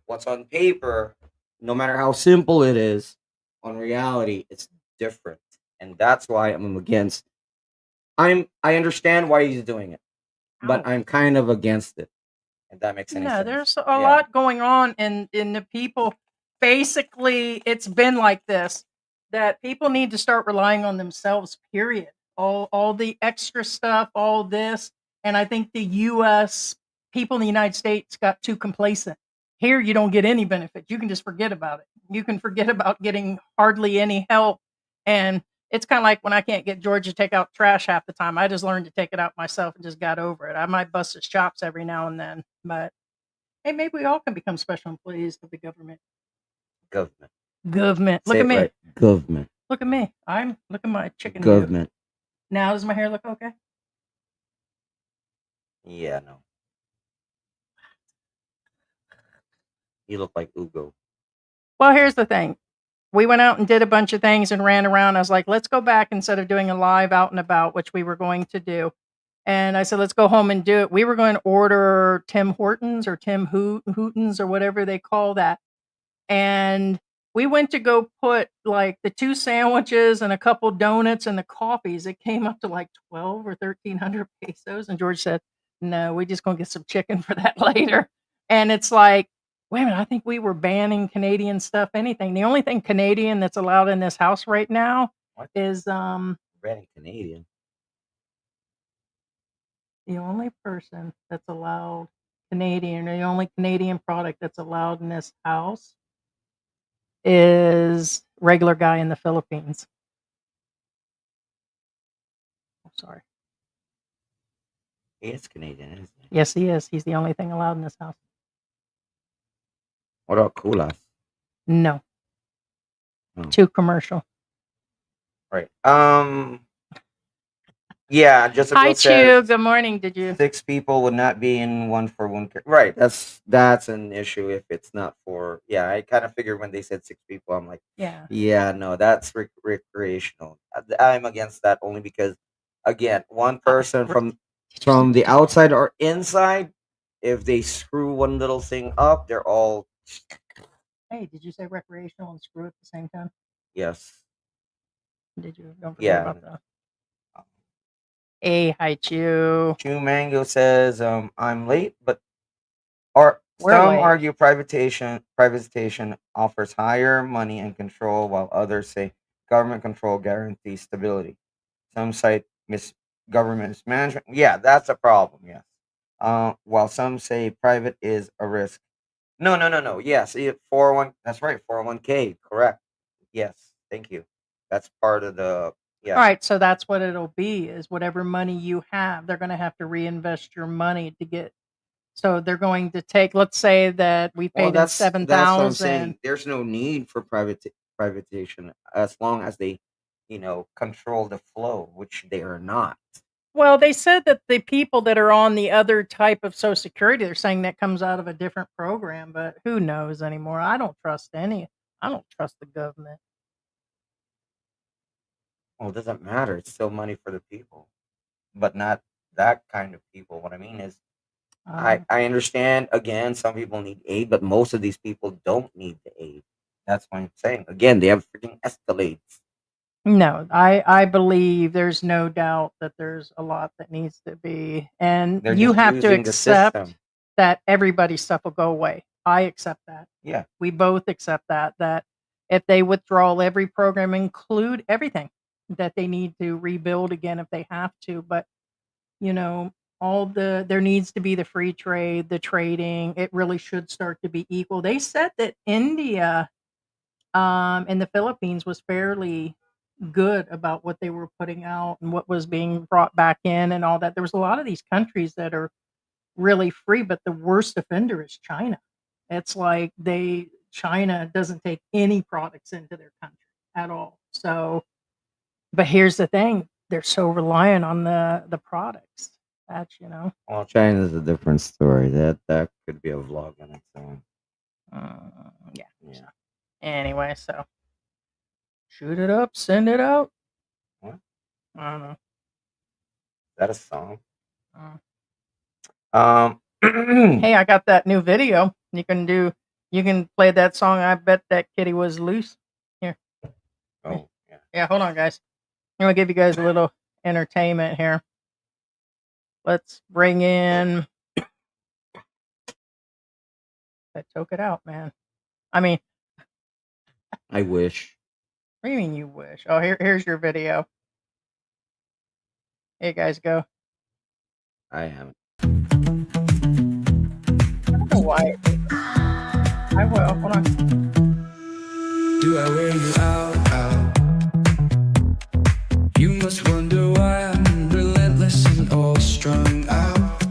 what's on paper, no matter how simple it is, on reality, it's different. And that's why I'm against. I understand why he's doing it, but Oh. I'm kind of against it. If that makes any No, sense. there's a Yeah. lot going on in the people. Basically, it's been like this, that people need to start relying on themselves, period. All the extra stuff, all this, and I think the US people in the United States got too complacent. Here you don't get any benefit. You can just forget about it. You can forget about getting hardly any help. And it's kind of like when I can't get George to take out trash half the time. I just learned to take it out myself and just got over it. I might bust his chops every now and then, but hey, maybe we all can become special employees of the government. Government. Government. Look Say at it me. right. Government. Look at me. Look at my chicken nugget. Government. Now does my hair look okay? Yeah, no. You look like Ugo. Well, here's the thing. We went out and did a bunch of things and ran around. I was like, let's go back instead of doing a live out and about, which we were going to do. And I said, let's go home and do it. We were going to order Tim Hortons or Tim Hootens or whatever they call that. And we went to go put like the 2 sandwiches and a couple donuts and the coffees. It came up to like 12 or 1,300 pesos. And George said, no, we just gonna get some chicken for that later. And it's like, wait a minute, I think we were banning Canadian stuff, anything. The only thing Canadian that's allowed in this house right now What? is Brand Canadian. the only person that's allowed Canadian, or the only Canadian product that's allowed in this house is regular guy in the Philippines. I'm sorry. He is Canadian, isn't he? Yes, he is. He's the only thing allowed in this house. What about Kulas? No, Oh, too commercial. right. Yeah, just Hi, about Chew. says Good morning. Did you? 6 people would not be in one for one. Right. That's an issue if it's not for. Yeah, I kind of figured when they said 6 people, I'm like, Yeah. yeah, no, that's recreational. I'm against that only because, again, one person from the outside or inside, if they screw one little thing up, they're all Hey, did you say recreational and screw at the same time? yes, Did you? Don't forget yeah. about that. Hey, hi, Chew. Chew Mango says, I'm late, but or We're some late. argue privatization offers higher money and control, while others say government control guarantees stability. Some cite government mismanagement. Yeah, that's a problem. Yes. While some say private is a risk. No, no, no, no. Yes, 401. That's right. 401k. Correct. Yes. Thank you. That's part of the. All Yeah. right, so that's what it'll be, is whatever money you have, they're going to have to reinvest your money to get. So they're going to take, let's say that we Well, paid in that's what I'm 7,000. saying. There's no need for privatization as long as they, control the flow, which they are not. Well, they said that the people that are on the other type of Social Security, they're saying that comes out of a different program, but who knows anymore? I don't trust the government. Well, it doesn't matter. It's still money for the people, but not that kind of people. What I mean is, I understand. Again, some people need aid, but most of these people don't need the aid. That's what I'm saying. Again, they have freaking escalades. No, I believe there's no doubt that there's a lot that needs to be, and They're you just have to using the system. accept that everybody's stuff will go away. I accept that. Yeah. We both accept that if they withdraw every program, include everything, that they need to rebuild again if they have to. But you know, there needs to be the free trade, the trading. It really should start to be equal. They said that India and the Philippines was fairly good about what they were putting out and what was being brought back in and all that. There was a lot of these countries that are really free, but the worst offender is China. It's like China doesn't take any products into their country at all. So But here's the thing: they're so reliant on the products. That's Well, China's a different story. That could be a vlog on its own. yeah. Yeah. Anyway, so shoot it up, send it out. What? I don't know. Is that a song? Hey, I got that new video. You can play that song. I bet that kitty was loose. Here. Oh, yeah. Yeah, hold on, guys. I'm gonna give you guys a little entertainment here. Let's bring in. I took it out, man. I mean, I wish. what do you mean you wish? Oh, here's your video. Here you guys go. I haven't. I don't know why. I will. Hold on. Do I wear you out? You must wonder why I'm relentless and all strung out.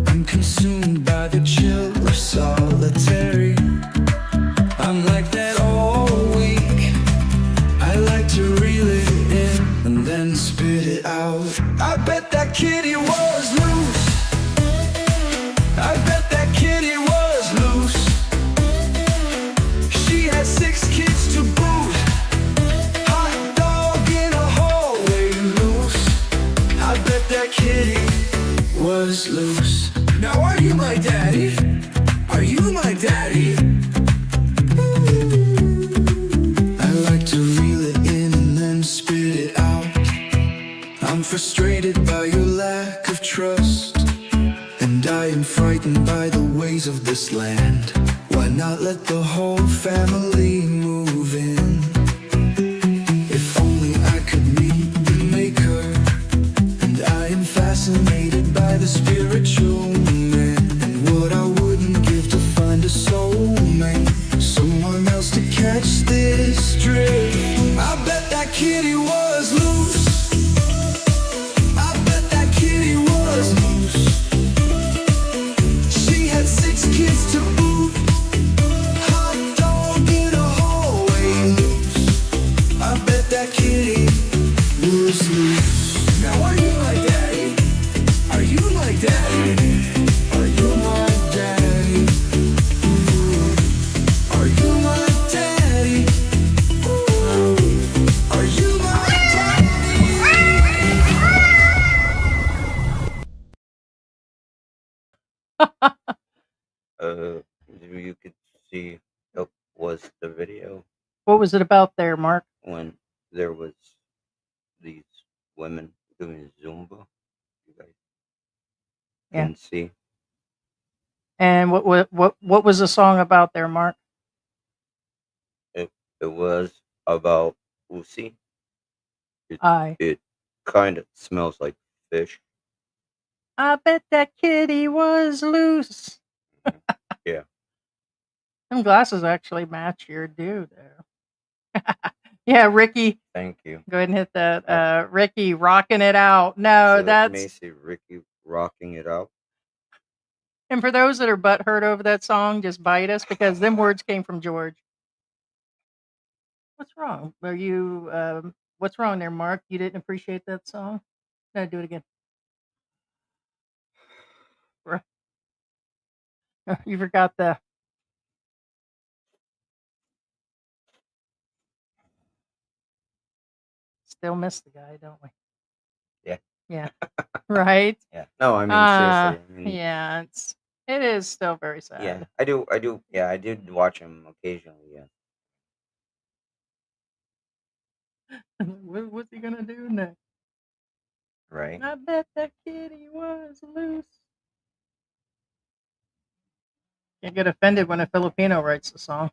I'm consumed by the chill of solitary. I'm like that all week. I like to reel it in and then spit it out. I bet that kitty was loose. I bet that kitty was loose. She had 6 kids to boot. Hot dog in a hallway loose. I bet that kitty was loose. Now are you my daddy? Are you my daddy? I like to reel it in and then spit it out. I'm frustrated by your lack of trust, and I am frightened by the ways of this land. Why not let the whole family move in? If only I could meet the maker. And I am fascinated by the spiritual man, and what I wouldn't give to find a soulmate, someone else to catch this drift. I bet that kitty was loose. I bet that kitty was loose. She had 6 kids to boot. Hot dog in a hallway loose. I bet that kitty was loose. Now are you my daddy? Are you my daddy? Are you my daddy? Ooh. Are you my daddy? Ooh. Are you my You could see what was the video What was it about there, Mark? when there was these women doing Zumba. You guys Yeah. can see. And what was the song about there, Mark? It was about Usi. I It kind of smells like fish. bet that kitty was loose. Yeah. Them glasses actually match your dude there. Yeah, Ricky, Thank you. go ahead and hit that. Ricky rocking it out. No, So that's Macy Ricky rocking it out. and for those that are butthurt over that song, just bite us because them words came from George. What's wrong? Are you what's wrong there, Mark? You didn't appreciate that song? No, do it again. You forgot the still miss the guy, don't we? Yeah. Yeah. Right? Yeah. No, I mean seriously. I mean, Yeah, it is still very sad. yeah, I do. Yeah, I did watch him occasionally. Yeah. What's he gonna do next? Right. I bet that kitty was loose. Can't get offended when a Filipino writes the song.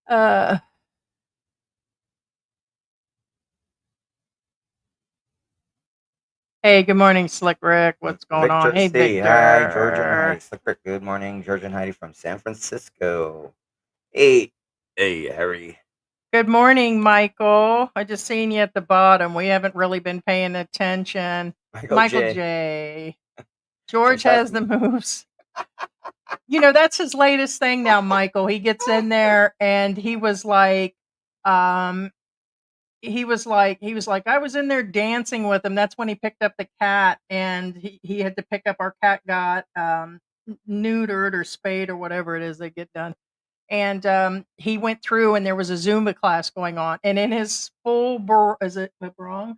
uh Hey, good morning, Slick Rick. What's going on? Hey, C. Victor. Hi, George and Heidi. Slick. Good morning, George and Heidi from San Francisco. Hey, Harry. Good morning, Michael. I just seen you at the bottom. We haven't really been paying attention. Michael J. George has the moves. that's his latest thing now, Michael. He gets in there and he was like, I was in there dancing with him. That's when he picked up the cat, and he had to pick up our cat got neutered or spayed or whatever it is they get done. And he went through, and there was a Zumba class going on, and in his full is it wrong?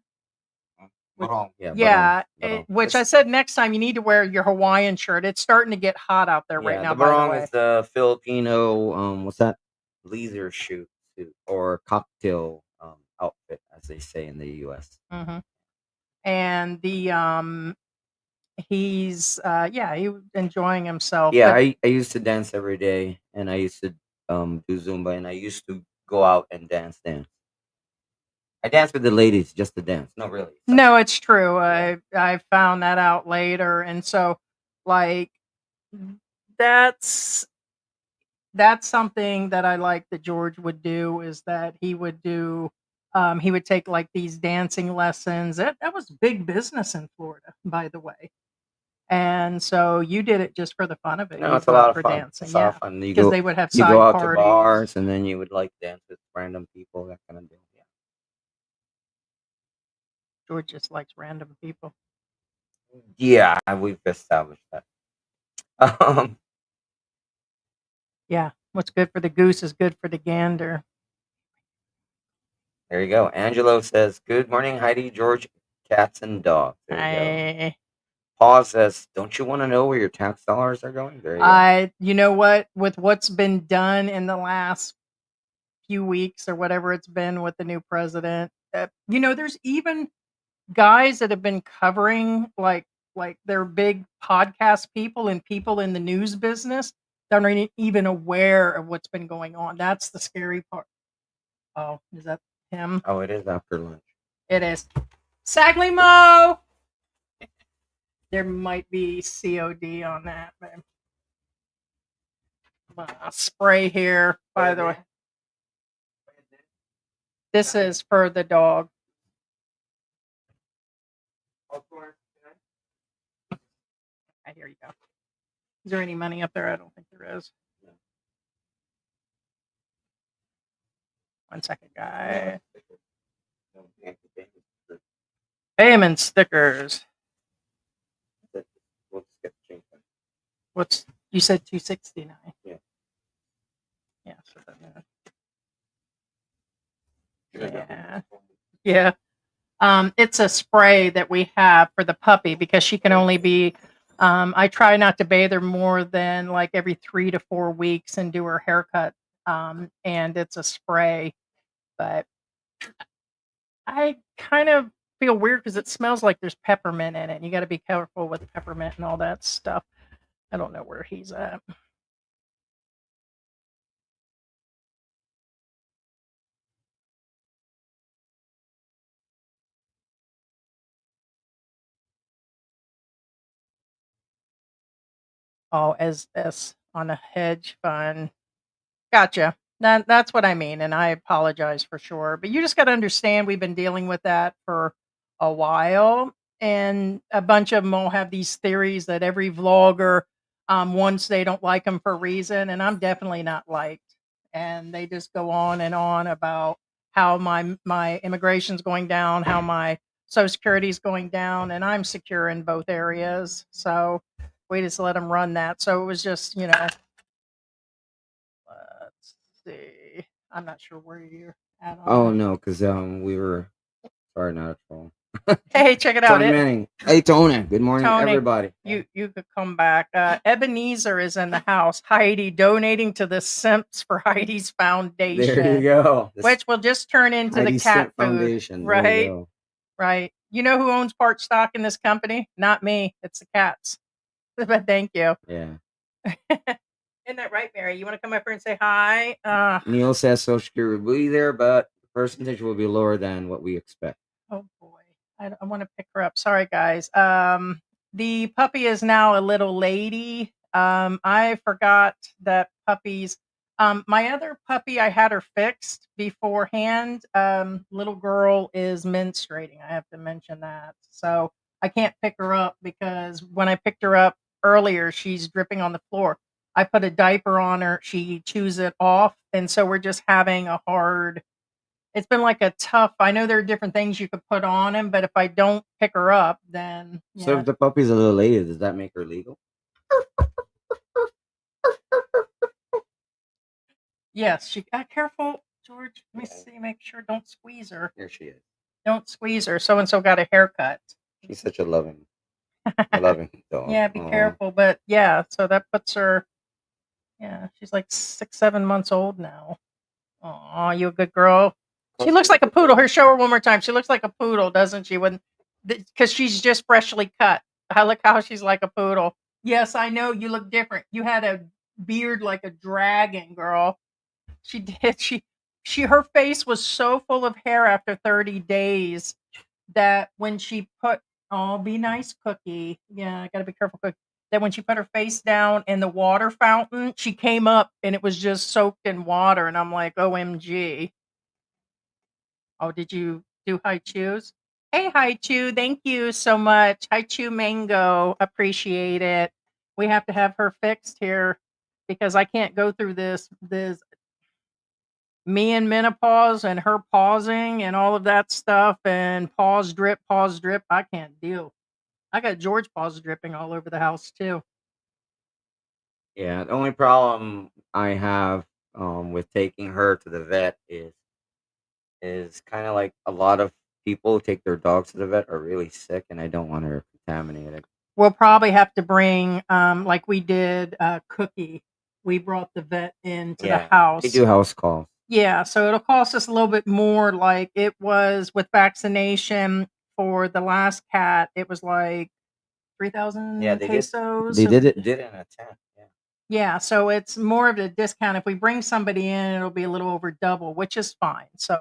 Barong. Yeah, Yeah, barong. which I said next time you need to wear your Hawaiian shirt. It's starting to get hot out there right Yeah, now. the By the barong way, is the Filipino what's that? Leisure suit or cocktail outfit, as they say in the U.S. hmm and the he's he was enjoying himself. Yeah, But I used to dance every day, and I used to do Zumba, and I used to go out and dance. I dance with the ladies just to dance. No, really. So, no, it's true. Yeah. I found that out later, and so like that's that's something that I like that George would do is that he would take like these dancing lessons. That was big business in Florida, by the way. And so you did it just for the fun of it. no, You it's a go lot out of for fun. dancing, It's a lot yeah, of fun. because they would have You go side out to parties. bars, and then you would like dance with random people, that kind of deal. Yeah. George just likes random people. Yeah, we've established that. Um, Yeah, what's good for the goose is good for the gander. there you go. Angelo says, "Good morning, Heidi, George, cats and dogs." There you go. Paul says, "Don't you want to know where your tax dollars are going?" There you go. You know what? With what's been done in the last few weeks or whatever it's been with the new president, there's even guys that have been covering like they're big podcast people and people in the news business that aren't even aware of what's been going on. That's the scary part. Oh, is that him? Oh, it is after lunch. It is. Sagley Mo! There might be COD on that, but spray here, by the way. This is for the dog. Here you go. Is there any money up there? I don't think there is. 1 second, guy. Payment stickers. What's you said 269? Yeah. Yeah. So yeah. Yeah. It's a spray that we have for the puppy because she can only be. I try not to bathe her more than like every 3 to 4 weeks and do her haircut. And it's a spray, but I kind of feel weird because it smells like there's peppermint in it. You got to be careful with peppermint and all that stuff. I don't know where he's at. Oh, as on a hedge fund. Gotcha. That's what I mean, and I apologize for sure. But you just got to understand, we've been dealing with that for a while, and a bunch of them all have these theories that every vlogger, once they don't like them for a reason, and I'm definitely not liked, and they just go on and on about how my immigration's going down, how my Social Security's going down, and I'm secure in both areas, so we just let them run that. So it was just, let's see. I'm not sure where you're at on Oh that. no, because we were sorry, not a troll. Hey, check it out. Tony Manning. Hey Tony. Good morning, Tony, everybody. you could come back. Ebenezer is in the house. Heidi donating to the Simps for Heidi's Foundation. There you go. Which will just turn into Heidi's the cat Simp food. Foundation. There you Right? go. Right. You know who owns part stock in this company? Not me. It's the cats. But thank you. Yeah. Isn't that right, Mary? You want to come up here and say hi? Neil says Social Security will be there, but the percentage will be lower than what we expect. Oh boy, I want to pick her up. Sorry, guys. The puppy is now a little lady. I forgot that puppies. My other puppy, I had her fixed beforehand. Little girl is menstruating. I have to mention that. So I can't pick her up because when I picked her up earlier, she's dripping on the floor. I put a diaper on her, she chews it off, and so we're just having a hard. It's been like a tough. I know there are different things you could put on him, but if I don't pick her up, then So yeah. if the puppy's a little lady, does that make her legal? Yes, she careful, George. Let me Yeah. see, make sure don't squeeze her. Here she is. Don't squeeze her. So and so got a haircut. She's such a loving dog. Yeah, be careful. But yeah, so that puts her. Yeah, she's like 6, 7 months old now. Oh, you a good girl. She looks like a poodle. Here, show her one more time. She looks like a poodle, doesn't she? When, because she's just freshly cut. I look how she's like a poodle. Yes, I know you look different. You had a beard like a dragon, girl. She did. Her face was so full of hair after 30 days that when she put, oh, be nice, Cookie. Yeah, I gotta be careful, Cookie. That when she put her face down in the water fountain, she came up and it was just soaked in water. And I'm like, OMG. Oh, did you do Hi Chews? Hey, Hi Chew, thank you so much. Hi Chew Mango, appreciate it. We have to have her fixed here because I can't go through this me and menopause and her pausing and all of that stuff and pause drip. I can't deal. I got George paws dripping all over the house too. Yeah, the only problem I have with taking her to the vet is kind of like a lot of people who take their dogs to the vet are really sick, and I don't want her contaminated. We'll probably have to bring, like we did, Cookie. We brought the vet into the house. They do house calls. Yeah, so it'll cost us a little bit more. Like it was with vaccination for the last cat. It was like 3,000 Yeah, they pesos. They So did in a tent. Yeah. yeah, so it's more of a discount. If we bring somebody in, it'll be a little over double, which is fine. So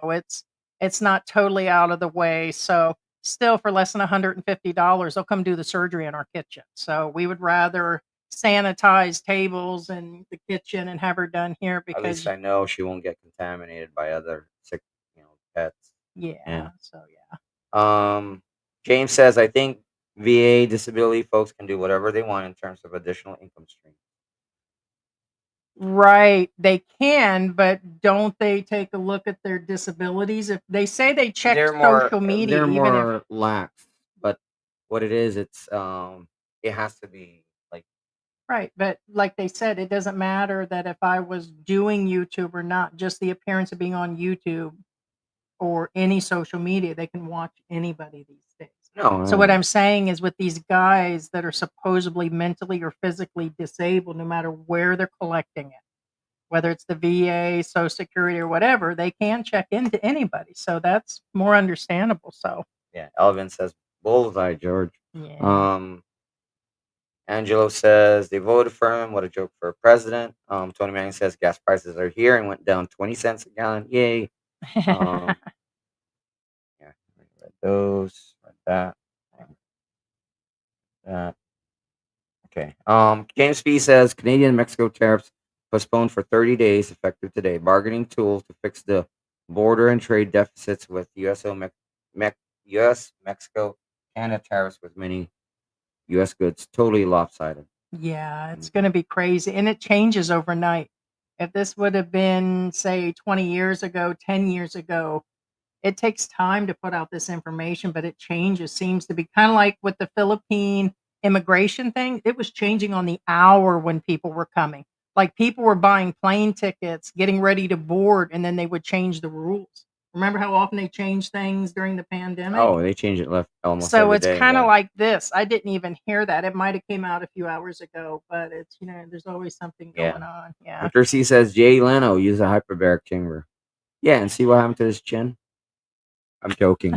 it's not totally out of the way. So still for less than $150, they'll come do the surgery in our kitchen. So we would rather sanitize tables and the kitchen and have her done here At because least I know she won't get contaminated by other sick, pets. yeah. So yeah. James says, I think VA disability folks can do whatever they want in terms of additional income stream. Right, they can, but don't they take a look at their disabilities? If they say they check social media, They're even if more lax, but what it is, it has to be like right, but like they said, it doesn't matter that if I was doing YouTube or not, just the appearance of being on YouTube or any social media, they can watch anybody these days. no. So what I'm saying is with these guys that are supposedly mentally or physically disabled, no matter where they're collecting it, whether it's the VA, Social Security, or whatever, they can check into anybody. So that's more understandable. So Yeah, Elvin says bullseye, George. yeah. Angelo says they voted for him. What a joke for a president. Tony Manning says gas prices are here and went down 20 cents a gallon. Yay. Yeah, read those. Read that. That. Okay. James B says Canadian and Mexico tariffs postponed for 30 days, effective today. Bargaining tools to fix the border and trade deficits with U.S., Mexico, Canada tariffs with many U.S. goods. Totally lopsided. Yeah, it's going to be crazy. And it changes overnight. If this would have been, say, 20 years ago, 10 years ago, it takes time to put out this information, but it changes. Seems to be kind of like with the Philippine immigration thing. It was changing on the hour when people were coming. Like people were buying plane tickets, getting ready to board, and then they would change the rules. Remember how often they changed things during the pandemic? Oh, they change it left almost So every it's day. kind of Yeah. like this. I didn't even hear that. It might have came out a few hours ago, but it's there's always something Yeah. going on. Yeah. Victor C says Jay Leno use a hyperbaric chamber. Yeah, and see what happened to his chin. I'm joking.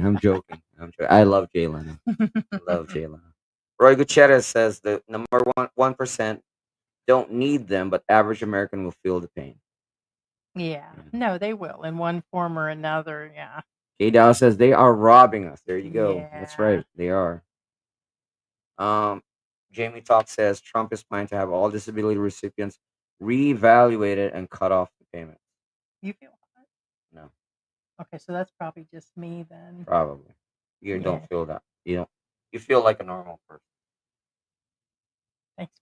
I love Jay Leno. I love Jay Leno. Roy Gutierrez says the number 1% don't need them, but average American will feel the pain. Yeah. No, they will in one form or another. Yeah. Jay Dow says they are robbing us. There you go. That's Yeah. right. They are. Jamie Talk says Trump is planning to have all disability recipients reevaluated and cut off the payment. You feel hot? No, Okay, so that's probably just me then. probably. You Yeah. don't feel that. You feel like a normal person. Thanks.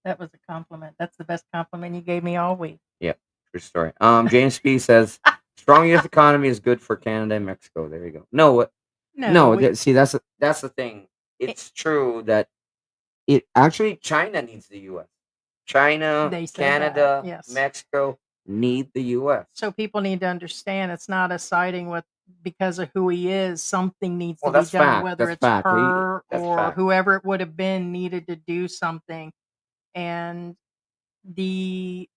That was a compliment. That's the best compliment you gave me all week. Yeah, true story. James P says strong U.S. economy is good for Canada and Mexico. There you go. No, what? No, No, we see, that's the thing. it, It's true that it actually China needs the U.S. China, they said that. Canada, Yes. Mexico need the U.S. So people need to understand it's not a siding with because of who he is. Something needs Well, to be that's done, fact. whether That's it's fact. her That's or fact. whoever it would have been needed to do something. And we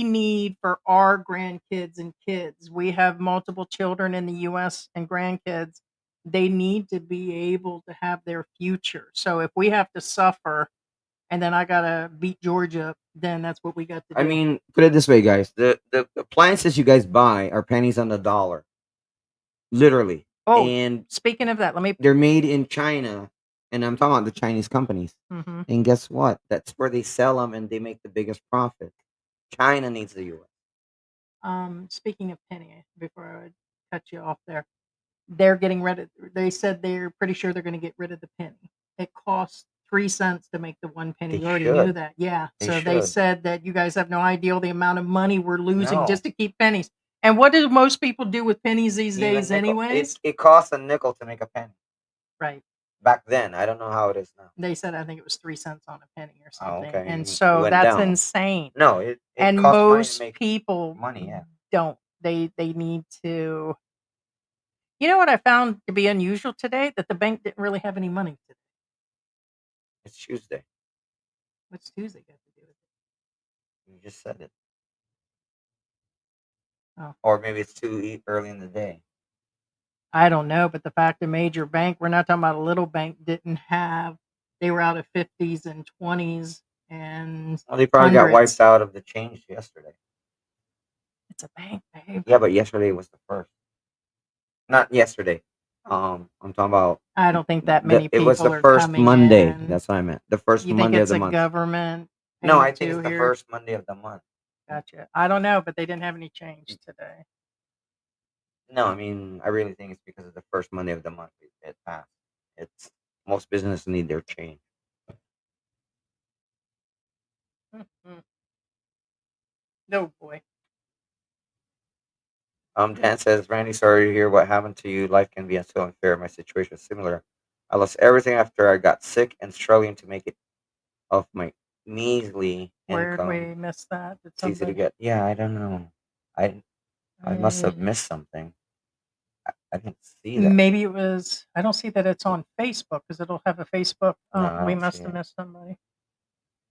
need for our grandkids and kids. We have multiple children in the US and grandkids. They need to be able to have their future. So if we have to suffer and then I gotta beat Georgia, then that's what we got to I do. mean, put it this way, guys: the appliances you guys buy are pennies on the dollar, literally, Oh, and speaking of that, let me. they're made in China, and I'm talking about the Chinese companies. Mhm. And guess what? That's where they sell them, and they make the biggest profit. China needs the U.S. Speaking of penny, before I cut you off there, they're getting rid of. They said they're pretty sure they're going to get rid of the penny. It costs 3 cents to make the 1 penny. They You already knew should. that, yeah. They So they should. said that you guys have no idea the amount of money we're losing No, just to keep pennies. And what do most people do with pennies these even days, nickel. anyways? It costs a nickel to make a penny. Right. Back then, I don't know how it is now. They said I think it was 3 cents on a penny or Oh, something, okay. and It so went that's down. insane. No, it And costs money to most make people money. Yeah. don't. They need to. You know what I found to be unusual today? That the bank didn't really have any money today. It's Tuesday. What's Tuesday got to do with it? You just said it. Oh, Or maybe it's too early in the day. I don't know, but the fact a major bank, we're not talking about a little bank, didn't have. They were out of 50s and 20s and Well, they probably got wiped hundreds. out of the change yesterday. It's a bank, babe. Yeah, but yesterday was the first. Not yesterday. I'm talking about. I don't think that many It was people the are first coming Monday. in. That's what I meant. The first You think Monday of it's the a month. government No, I payment think too it's the here? first Monday of the month. Gotcha. I don't know, but they didn't have any change today. No, I mean, I really think it's because of the first Monday of the month. It passed. It's most businesses need their change. Mhm. No boy. Dan says, Randy, sorry to hear what happened to you. Life can be so unfair. My situation is similar. I lost everything after I got sick and struggling to make it off my measly Where'd income. we miss that? Did It's easy to somebody? get. Yeah, I don't know. I must have missed something. I didn't see that. Maybe it was. I don't see that it's on Facebook because it'll have a Facebook. No, Oh, I we don't must see have it. missed somebody.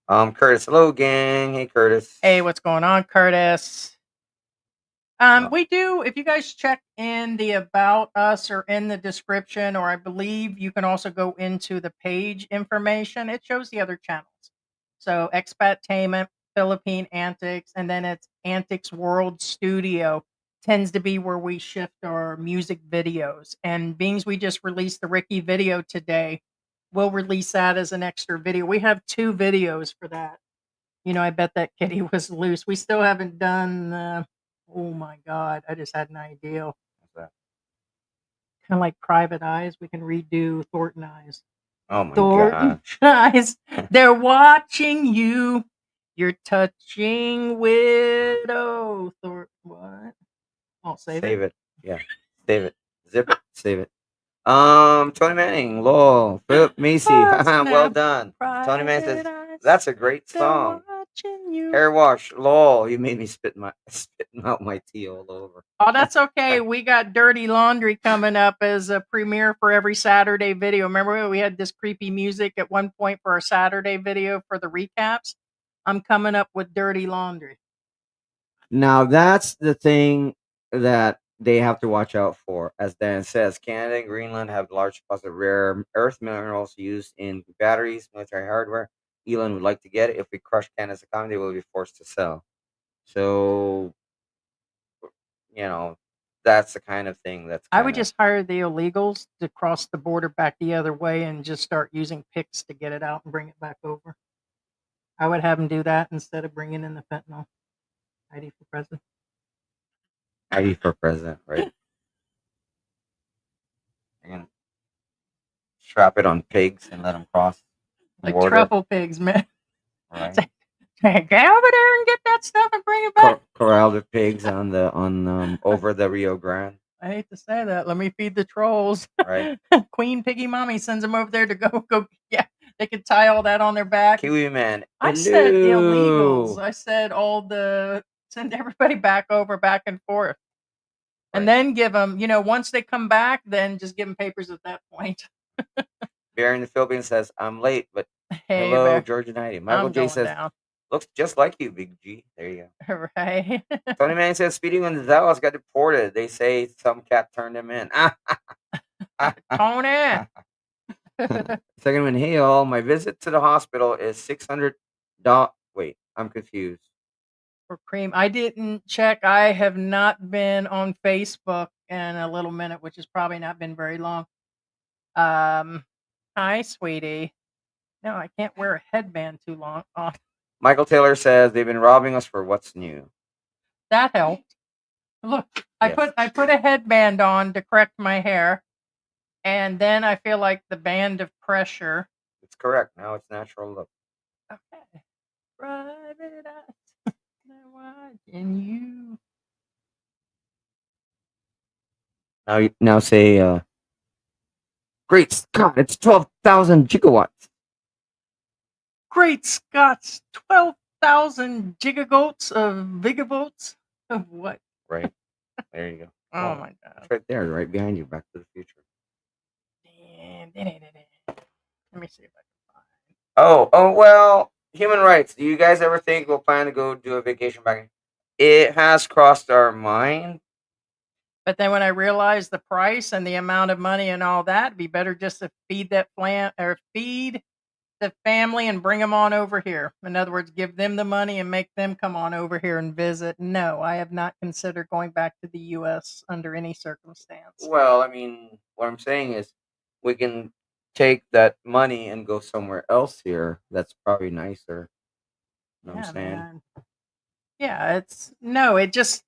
Curtis, hello, gang. Hey, Curtis. Hey, what's going on, Curtis? Well, We do. If you guys check in the about us or in the description, or I believe you can also go into the page information. It shows the other channels. So Expat, Philippine Antics, and then it's Antics World Studio tends to be where we shift our music videos. And being we just released the Ricky video today, we'll release that as an extra video. We have 2 videos for that. I bet that kitty was loose. We still haven't done oh my god, I just had an idea. what's that? Kind of like Private Eyes. We can redo Thornton Eyes. Oh my Thornton gosh. Eyes. They're watching you. You're touching widow. What? I'll save it. Save it. Yeah. Save it. Zip it. Save it. Tony Manning, lol, Philip Macy, Oh, well snap. done. Tony Manning says Private Eyes. that's a great They're song. watching you. Hair wash, lol. You made me spitting out my tea all over. Oh, that's okay. We got Dirty Laundry coming up as a premiere for every Saturday video. Remember we had this creepy music at one point for our Saturday video for the recaps? I'm coming up with Dirty Laundry. Now that's the thing that they have to watch out for. As Dan says, Canada and Greenland have large deposits of rare earth minerals used in batteries, military hardware. Elon would like to get it. If we crush Canada's economy, they will be forced to sell. So, that's the kind of thing that's I would kinda just hire the illegals to cross the border back the other way and just start using picks to get it out and bring it back over. I would have them do that instead of bringing in the fentanyl. Heidi for president. Heidi for president, right? And strap it on pigs and let them cross the Like border. truffle pigs, man. Right. Say, get over there and get that stuff and bring it back. Corral the pigs on over the Rio Grande. I hate to say that. Let me feed the trolls. Right. Queen Piggy Mommy sends them over there to go. Yeah, they could tie all that on their back. Kiwi man. I said illegals. Hello. I said send everybody back and forth. And Right. then give them, once they come back, then just give them papers at that point. Bear in the Philippines says, I'm late, but Hey, hello, Bear. George Heidi. Michael I'm J going says, down. looks just like you, Big G. There you go. Right. Tony Man says, speeding on the Dallas got deported. They say some cat turned him in. Tony. Second one, hey all, my visit to the hospital is $600. Wait, I'm confused. For cream. I didn't check. I have not been on Facebook in a little minute, which has probably not been very long. Hi, sweetie. No, I can't wear a headband too long. Oh, Michael Taylor says they've been robbing us for what's new. that helped. Look, Yes. I put a headband on to correct my hair, and then I feel like the band of pressure. It's correct. Now it's natural look. Okay. Private eyes. They're watching you. Now say, great Scott, it's 12,000 gigawatts. Great Scots, 12,000 gigavolts of what? Right. There you go. Oh my God. It's right there, right behind you, Back to the Future. Let me see if I can find. Oh, well, human rights. Do you guys ever think we'll plan to go do a vacation back? It has crossed our mind. But then when I realized the price and the amount of money and all that, it'd be better just to feed the family and bring them on over here. In other words, give them the money and make them come on over here and visit. No, I have not considered going back to the U.S. under any circumstance. Well, I mean, what I'm saying is we can take that money and go somewhere else here that's probably nicer. You know what I'm saying? Man. Yeah,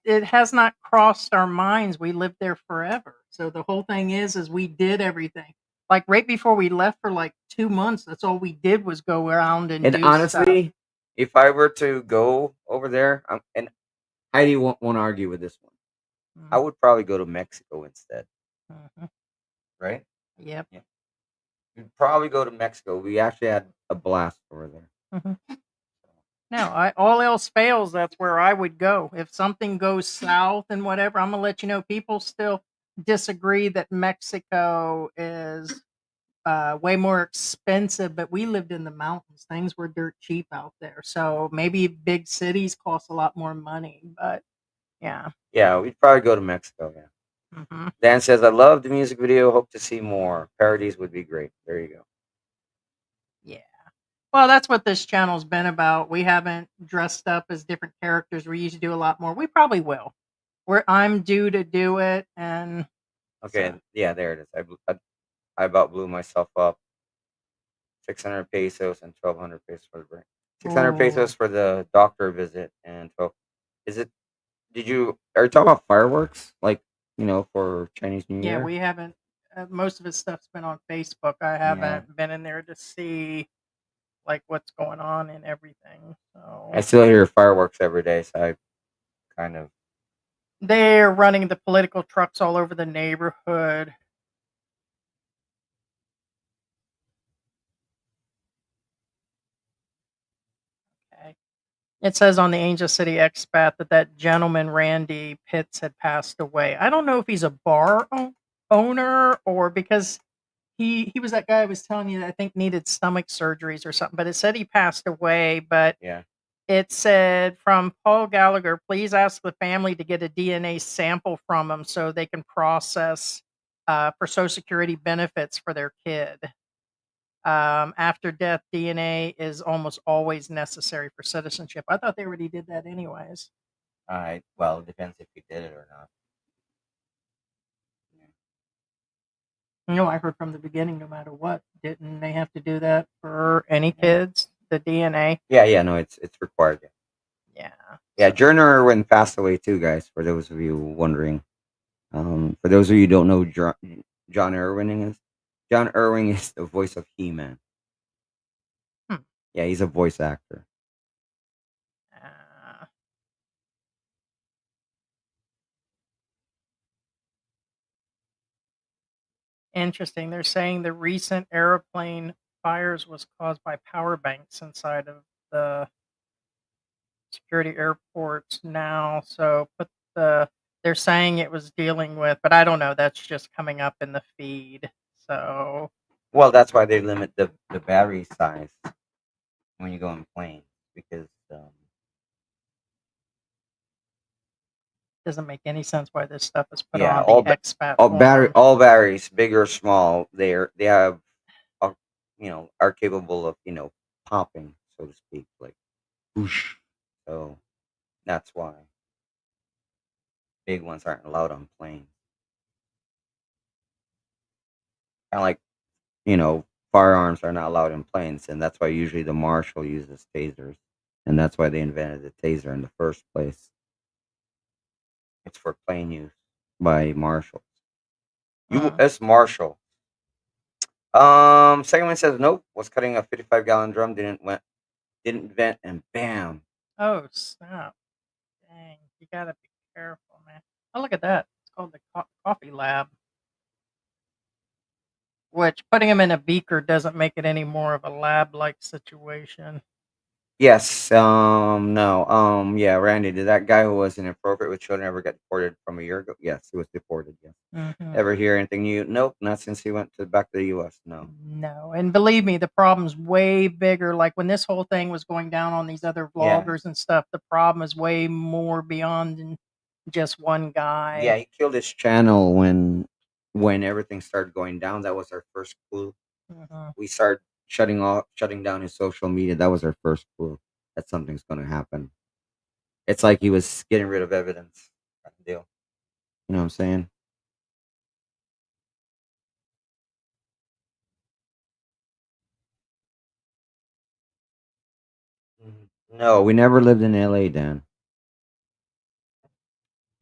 it has not crossed our minds. We lived there forever. So the whole thing is we did everything. Like right before we left for like 2 months, that's all we did was go around and do honestly, stuff. if I were to go over there, and Heidi won't argue with this one, I would probably go to Mexico instead. Mm-hmm. Right? Yep. Yeah. We'd probably go to Mexico. We actually had a blast over there. Mm-hmm. No, all else fails, that's where I would go. If something goes south and whatever, I'm gonna let you know. People still disagree that Mexico is way more expensive, but we lived in the mountains. Things were dirt cheap out there. So maybe big cities cost a lot more money, but yeah. Yeah, we'd probably go to Mexico. Yeah. Mm-hmm. Dan says, I love the music video. Hope to see more. Parodies would be great. There you go. Yeah. Well, that's what this channel's been about. We haven't dressed up as different characters. We used to do a lot more. We probably will. I'm due to do it, and okay, so. Yeah, there it is. I about blew myself up. 600 pesos and 1,200 pesos for the break. 600 pesos for the doctor visit and 12. Are you talking about fireworks? Like, for Chinese New Year? Yeah, we haven't. Most of his stuff's been on Facebook. I haven't been in there to see like what's going on and everything. So I still hear fireworks every day, so I kind of. They're running the political trucks all over the neighborhood. Okay. It says on the Angel City Expat that gentleman Randy Pitts had passed away. I don't know if he's a bar owner or because he was that guy I was telling you that I think needed stomach surgeries or something, but it said he passed away. But yeah. It said from Paul Gallagher, please ask the family to get a DNA sample from him so they can process for Social Security benefits for their kid. After death, DNA is almost always necessary for citizenship. I thought they already did that anyways. All right. Well, it depends if you did it or not. No, I heard from the beginning, no matter what, didn't they have to do that for any kids? The DNA. Yeah. No, it's required. Yeah. Yeah. John Irwin passed away too, guys. For those of you wondering, for those of you who don't know, John Irwin is. John Irwin is the voice of He-Man. Yeah, he's a voice actor. Interesting. They're saying the recent airplane fires was caused by power banks inside of the security airports now. So put the they're saying it was dealing with, but I don't know. That's just coming up in the feed. So Well, that's why they limit the battery size when you go in planes because doesn't make any sense why this stuff is put yeah, on the Expat forum. all batteries, big or small, they have a, are capable of popping, so to speak, like whoosh. So that's why big ones aren't allowed on planes. Kind of like firearms are not allowed in planes, and that's why usually the marshal uses tasers, and that's why they invented the taser in the first place. It's for plane use by marshals. U.S. Marshal. Second one says nope. Was cutting a 55-gallon drum. Didn't vent, and bam. Oh snap! Dang, you gotta be careful, man. Oh, look at that. It's called the coffee lab. Which putting them in a beaker doesn't make it any more of a lab-like situation. Yes. No. Yeah. Randy, did that guy who was inappropriate with children ever get deported from a year ago? Yes, he was deported. Yes. Ever hear anything new? Nope. Not since he went back to the U.S. No. No, and believe me, the problem's way bigger. Like when this whole thing was going down on these other Yeah. vloggers and stuff, the problem is way more beyond than just one guy. Yeah, he killed his channel when everything started going down. That was our first clue. We started shutting down his social media. That was our first clue that something's going to happen. It's like he was getting rid of evidence. Kind of deal. You know what I'm saying? No, we never lived in LA, Dan.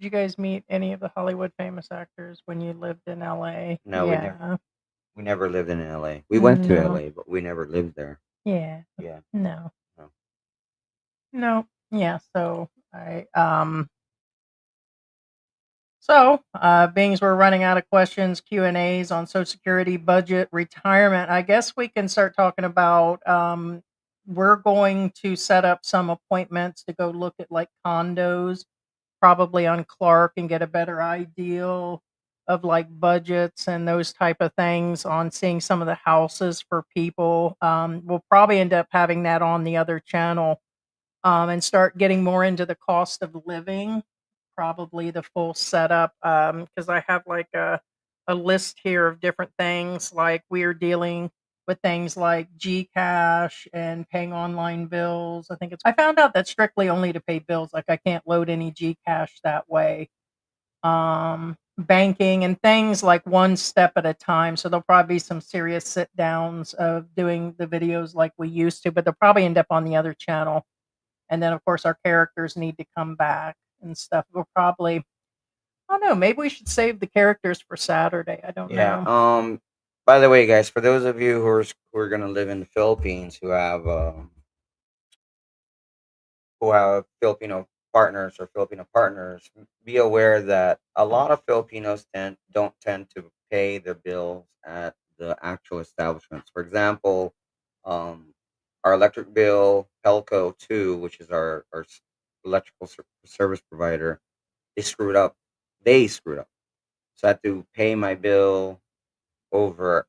Did you guys meet any of the Hollywood famous actors when you lived in LA? No, Yeah. we never lived in LA. We went to No. LA, but we never lived there. Yeah. Yeah. No. No. No. Yeah. So being as we're running out of questions, Q&As on Social Security, budget, retirement, I guess we can start talking about, we're going to set up some appointments to go look at like condos, probably on Clark, and get a better idea of like budgets and those type of things on seeing some of the houses for people. We'll probably end up having that on the other channel, and start getting more into the cost of living, probably the full setup. Because I have like a list here of different things. Like we're dealing with things like Gcash and paying online bills. I found out that strictly only to pay bills. Like I can't load any Gcash that way. Banking and things like one step at a time. So there'll probably be some serious sit downs of doing the videos like we used to, but they'll probably end up on the other channel. And then, of course, our characters need to come back and stuff. We'll probably, I don't know, maybe we should save the characters for Saturday. I don't know. Yeah. By the way, guys, for those of you who are gonna live in the Philippines who have Filipino partners or Filipino partners, be aware that a lot of Filipinos don't tend to pay their bills at the actual establishments. For example, our electric bill, Pelco 2, which is our electrical service provider, they screwed up. They screwed up. So I had to pay my bill over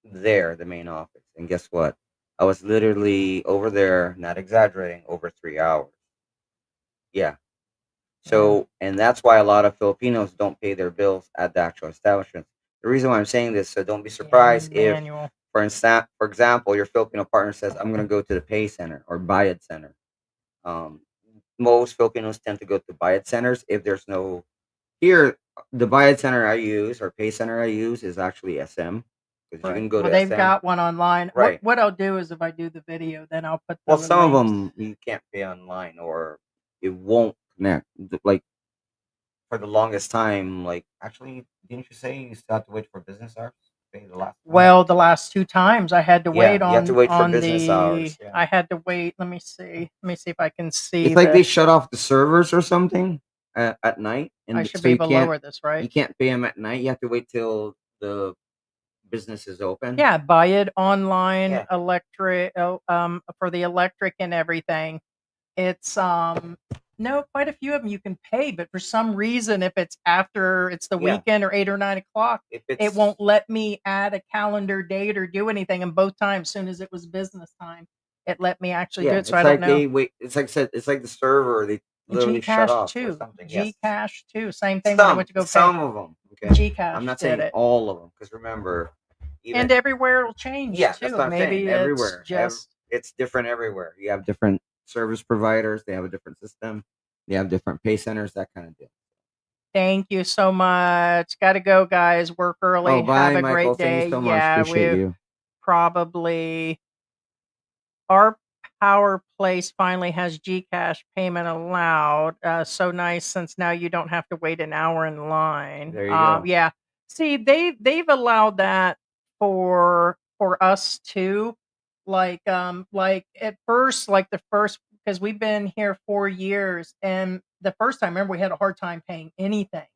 there, the main office. And guess what? I was literally over there, not exaggerating, over 3 hours. Yeah. So, and that's why a lot of Filipinos don't pay their bills at the actual establishment. The reason why I'm saying this, so don't be surprised if, for example, your Filipino partner says, "I'm going to go to the pay center or Bayad center." Most Filipinos tend to go to Bayad centers if there's no. Here, the Bayad center I use or pay center I use is actually SM. Because you can go to they've SM. got one online. Right. What I'll do is if I do the video, then I'll put Well, some of them you can't pay online or it won't connect. Like for the longest time, like actually, didn't you say you still have to wait for business hours? To pay the last time? Well, the last 2 times I had to wait you on have to wait for business hours. Yeah. I had to wait. Let me see if I can see. It's like they shut off the servers or something at night, and I should so be you able to can't lower this, right? you can't pay them at night. You have to wait till the businesses open. Yeah, buy it online, Yeah. electric, for the electric and everything. It's no, quite a few of them you can pay, but for some reason, if it's after it's the Yeah. weekend or 8 or 9 o'clock, If it it's won't let me add a calendar date or do anything. And both times, soon as it was business time, it let me actually do yeah, it. So it's I don't like know. they wait. It's like I said, it's like the server they literally shut Gcash off or too. something. Yes. Gcash too. Same thing when I went to go pay. Some of them. Okay. Gcash I'm not did saying it. all of them because remember, even And everywhere it'll change yeah, that's too. what I'm Maybe saying. it's Everywhere, just it's different everywhere. You have different service providers. They have a different system. They have different pay centers. That kind of deal. thank you so much. Gotta go, guys. Work early. Oh, Have bye, a Michael. great Thank day. you so much. Yeah, Appreciate we you. probably our power place finally has Gcash payment allowed. So nice since now you don't have to wait an hour in line. There you go. Yeah. See, they've allowed that for us too. Like at first, like the first because we've been here 4 years, and the first time, remember, we had a hard time paying anything.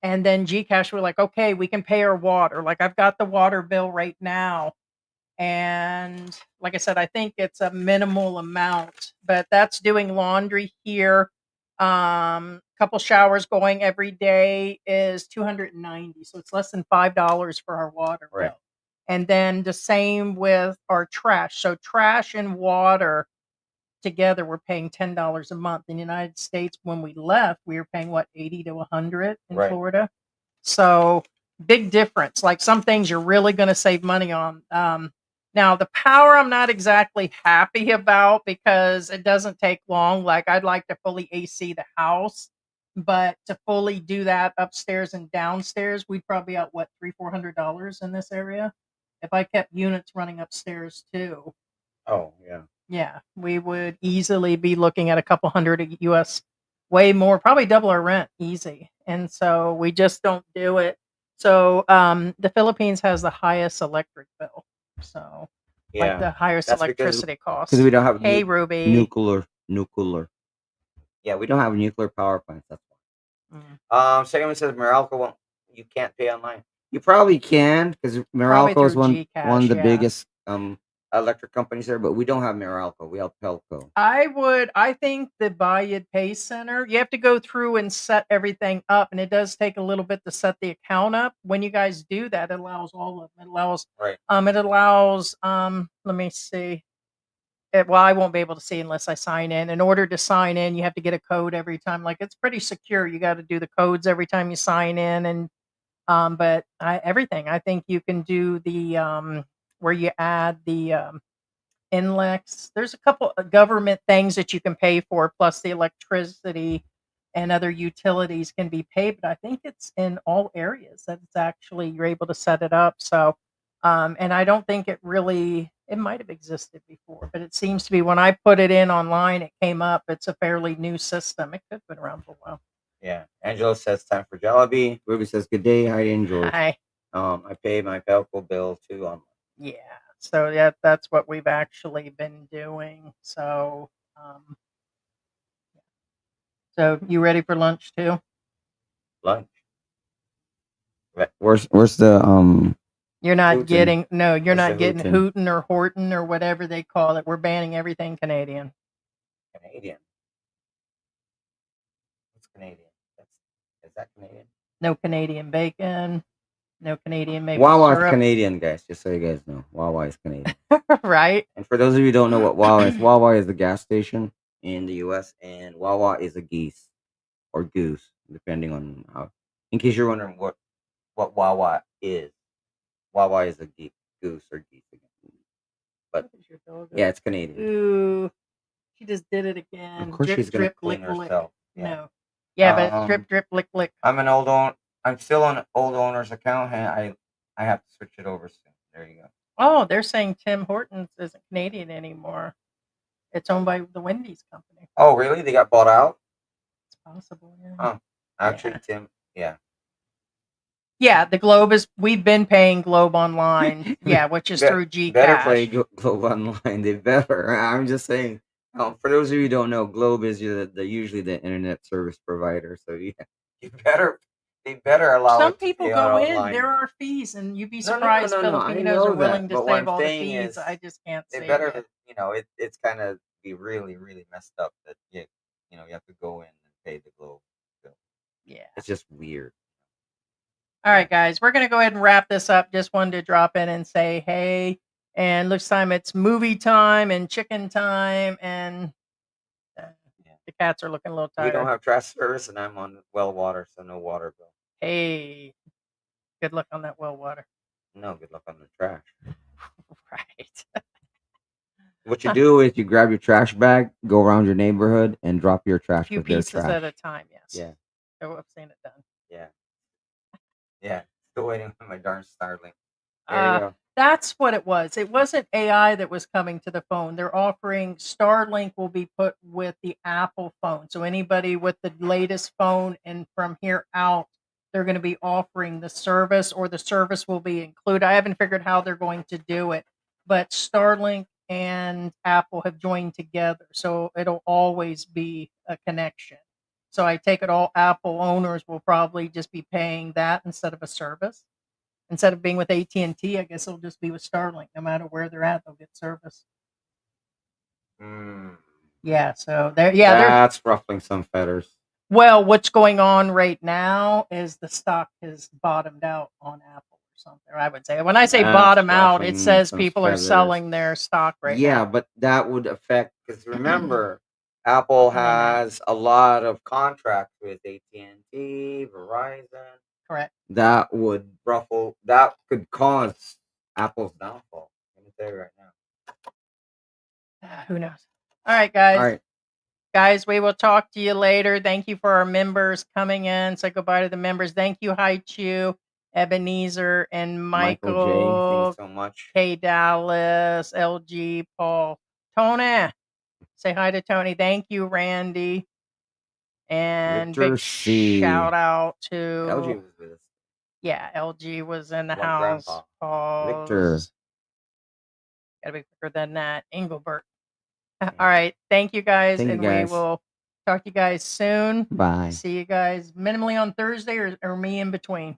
And then Gcash were like, okay, we can pay our water. Like I've got the water bill right now. And like I said, I think it's a minimal amount, but that's doing laundry here. Couple showers going every day is 290. So it's less than $5 for our water Right. bill. And then the same with our trash. So trash and water together, we're paying $10 a month. In the United States, when we left, we were paying what, 80 to 100 in Right. Florida. So big difference. Like some things you're really going to save money on. Now the power, I'm not exactly happy about because it doesn't take long. Like I'd like to fully AC the house, but to fully do that upstairs and downstairs, we'd probably out what, $300-400 in this area if I kept units running upstairs too. Oh, yeah. Yeah, we would easily be looking at a couple hundred US, way more, probably double our rent, easy. And so we just don't do it. So the Philippines has the highest electric bill. So like Yeah. the highest That's because electricity costs. we don't have Hey, Ruby. nuclear. Yeah, we don't have nuclear power plants. That's why. Mm. Second one says Meralco won't. You can't pay online. You probably can because Probably Meralco is through one Gcash, of the yeah. biggest electric companies there, but we don't have Meralco. We have Pelco. I think the Buy It Pay Center, you have to go through and set everything up, and it does take a little bit to set the account up. When you guys do that, it allows all of them. Right. It allows let me see. Well, I won't be able to see unless I sign in. In order to sign in, you have to get a code every time. Like it's pretty secure. You got to do the codes every time you sign in, and but everything. I think you can do the where you add the NLEX. There's a couple of government things that you can pay for, plus the electricity and other utilities can be paid. But I think it's in all areas that it's actually you're able to set it up. So, and I don't think it really. It might have existed before, but it seems to be when I put it in online, it came up. It's a fairly new system. It could have been around for a while. Yeah. Angela says time for Jollibee. Ruby says good day. Heidi and George. Hi. I pay my Pelco bill too online. Yeah. So yeah, that's what we've actually been doing. So, so you ready for lunch too? Lunch. Where's the You're not Hooten. getting no. You're What's not the getting Hooten? Hooten or Horton or whatever they call it. We're banning everything Canadian. Canadian. What's Canadian? Is that Canadian? No Canadian bacon. No Canadian maple Wawa is syrup. Canadian, guys. Just so you guys know, Wawa is Canadian. Right? And for those of you who don't know what Wawa is the gas station in the U.S. and Wawa is a geese or goose, depending on how. In case you're wondering what Wawa is a goose or geese. But What is your dog? yeah, it's Canadian. Ooh, she just did it again. Of course, drip, she's gonna drip, clean lick, lick. herself. Yeah. No. Yeah, but it's drip, drip, lick, lick. I'm still on an old owner's account, and I have to switch it over soon. There you go. Oh, they're saying Tim Hortons isn't Canadian anymore. It's owned by the Wendy's company. Oh, really? They got bought out? It's possible, yeah. Oh, actually, Yeah. Tim, yeah. Yeah, the Globe is. We've been paying Globe Online, yeah, which is through Gcash. Better play Globe Online. They better. I'm just saying. For those of you who don't know, Globe is usually the internet service provider. So yeah, you better They better allow Some it to people stay go out in. online. There are fees, and you'd be No, surprised I Filipinos know are willing that. to But what save I'm all the saying fees. is, I just can't they say better, yet. it's kind of be really, really messed up that you have to go in and pay the Globe bill. Yeah. It's just weird. All right, guys, we're going to go ahead and wrap this up. Just wanted to drop in and say, hey, and looks time it's movie time and chicken time, and the cats are looking a little We tired. don't have trash service, and I'm on well water, so no water bill. Hey, good luck on that well water. No, good luck on the trash. Right. What you do is you grab your trash bag, go around your neighborhood, and drop your A trash few with their pieces trash. at a time, yes. Yeah. So I've seen it done. Yeah. Yeah. Still waiting for my darn Starlink. There you go. That's what it was. It wasn't AI that was coming to the phone. They're offering Starlink will be put with the Apple phone. So anybody with the latest phone and from here out, they're going to be offering the service, or the service will be included. I haven't figured how they're going to do it, but Starlink and Apple have joined together. So it'll always be a connection. So I take it all Apple owners will probably just be paying that instead of a service. Instead of being with AT&T, I guess it'll just be with Starlink. No matter where they're at, they'll get service. Yeah, so there. Yeah, that's ruffling some feathers. Well, what's going on right now is the stock has bottomed out on Apple or something. I would say when I say bottom out, it says people are selling their stock right now. Yeah, but that would affect, because remember, Apple has a lot of contracts with AT&T, Verizon. Correct. That would ruffle. That could cause Apple's downfall. I'm gonna tell you right now. Who knows? All right, guys. All right. Guys, we will talk to you later. Thank you for our members coming in. Say goodbye to the members. Thank you, Haichu, Ebenezer, and Michael J. Thanks so much. K. Dallas, LG, Paul, Tony. Say hi to Tony. Thank you, Randy. And Victor big C. shout out to LG was with us. Yeah, LG was in the Like house. Grandpa. Pause. Victor. Gotta be quicker than that. Engelbert. All right. Thank you guys. Thank you, and guys. we will talk to you guys soon. Bye. See you guys minimally on Thursday or me in between.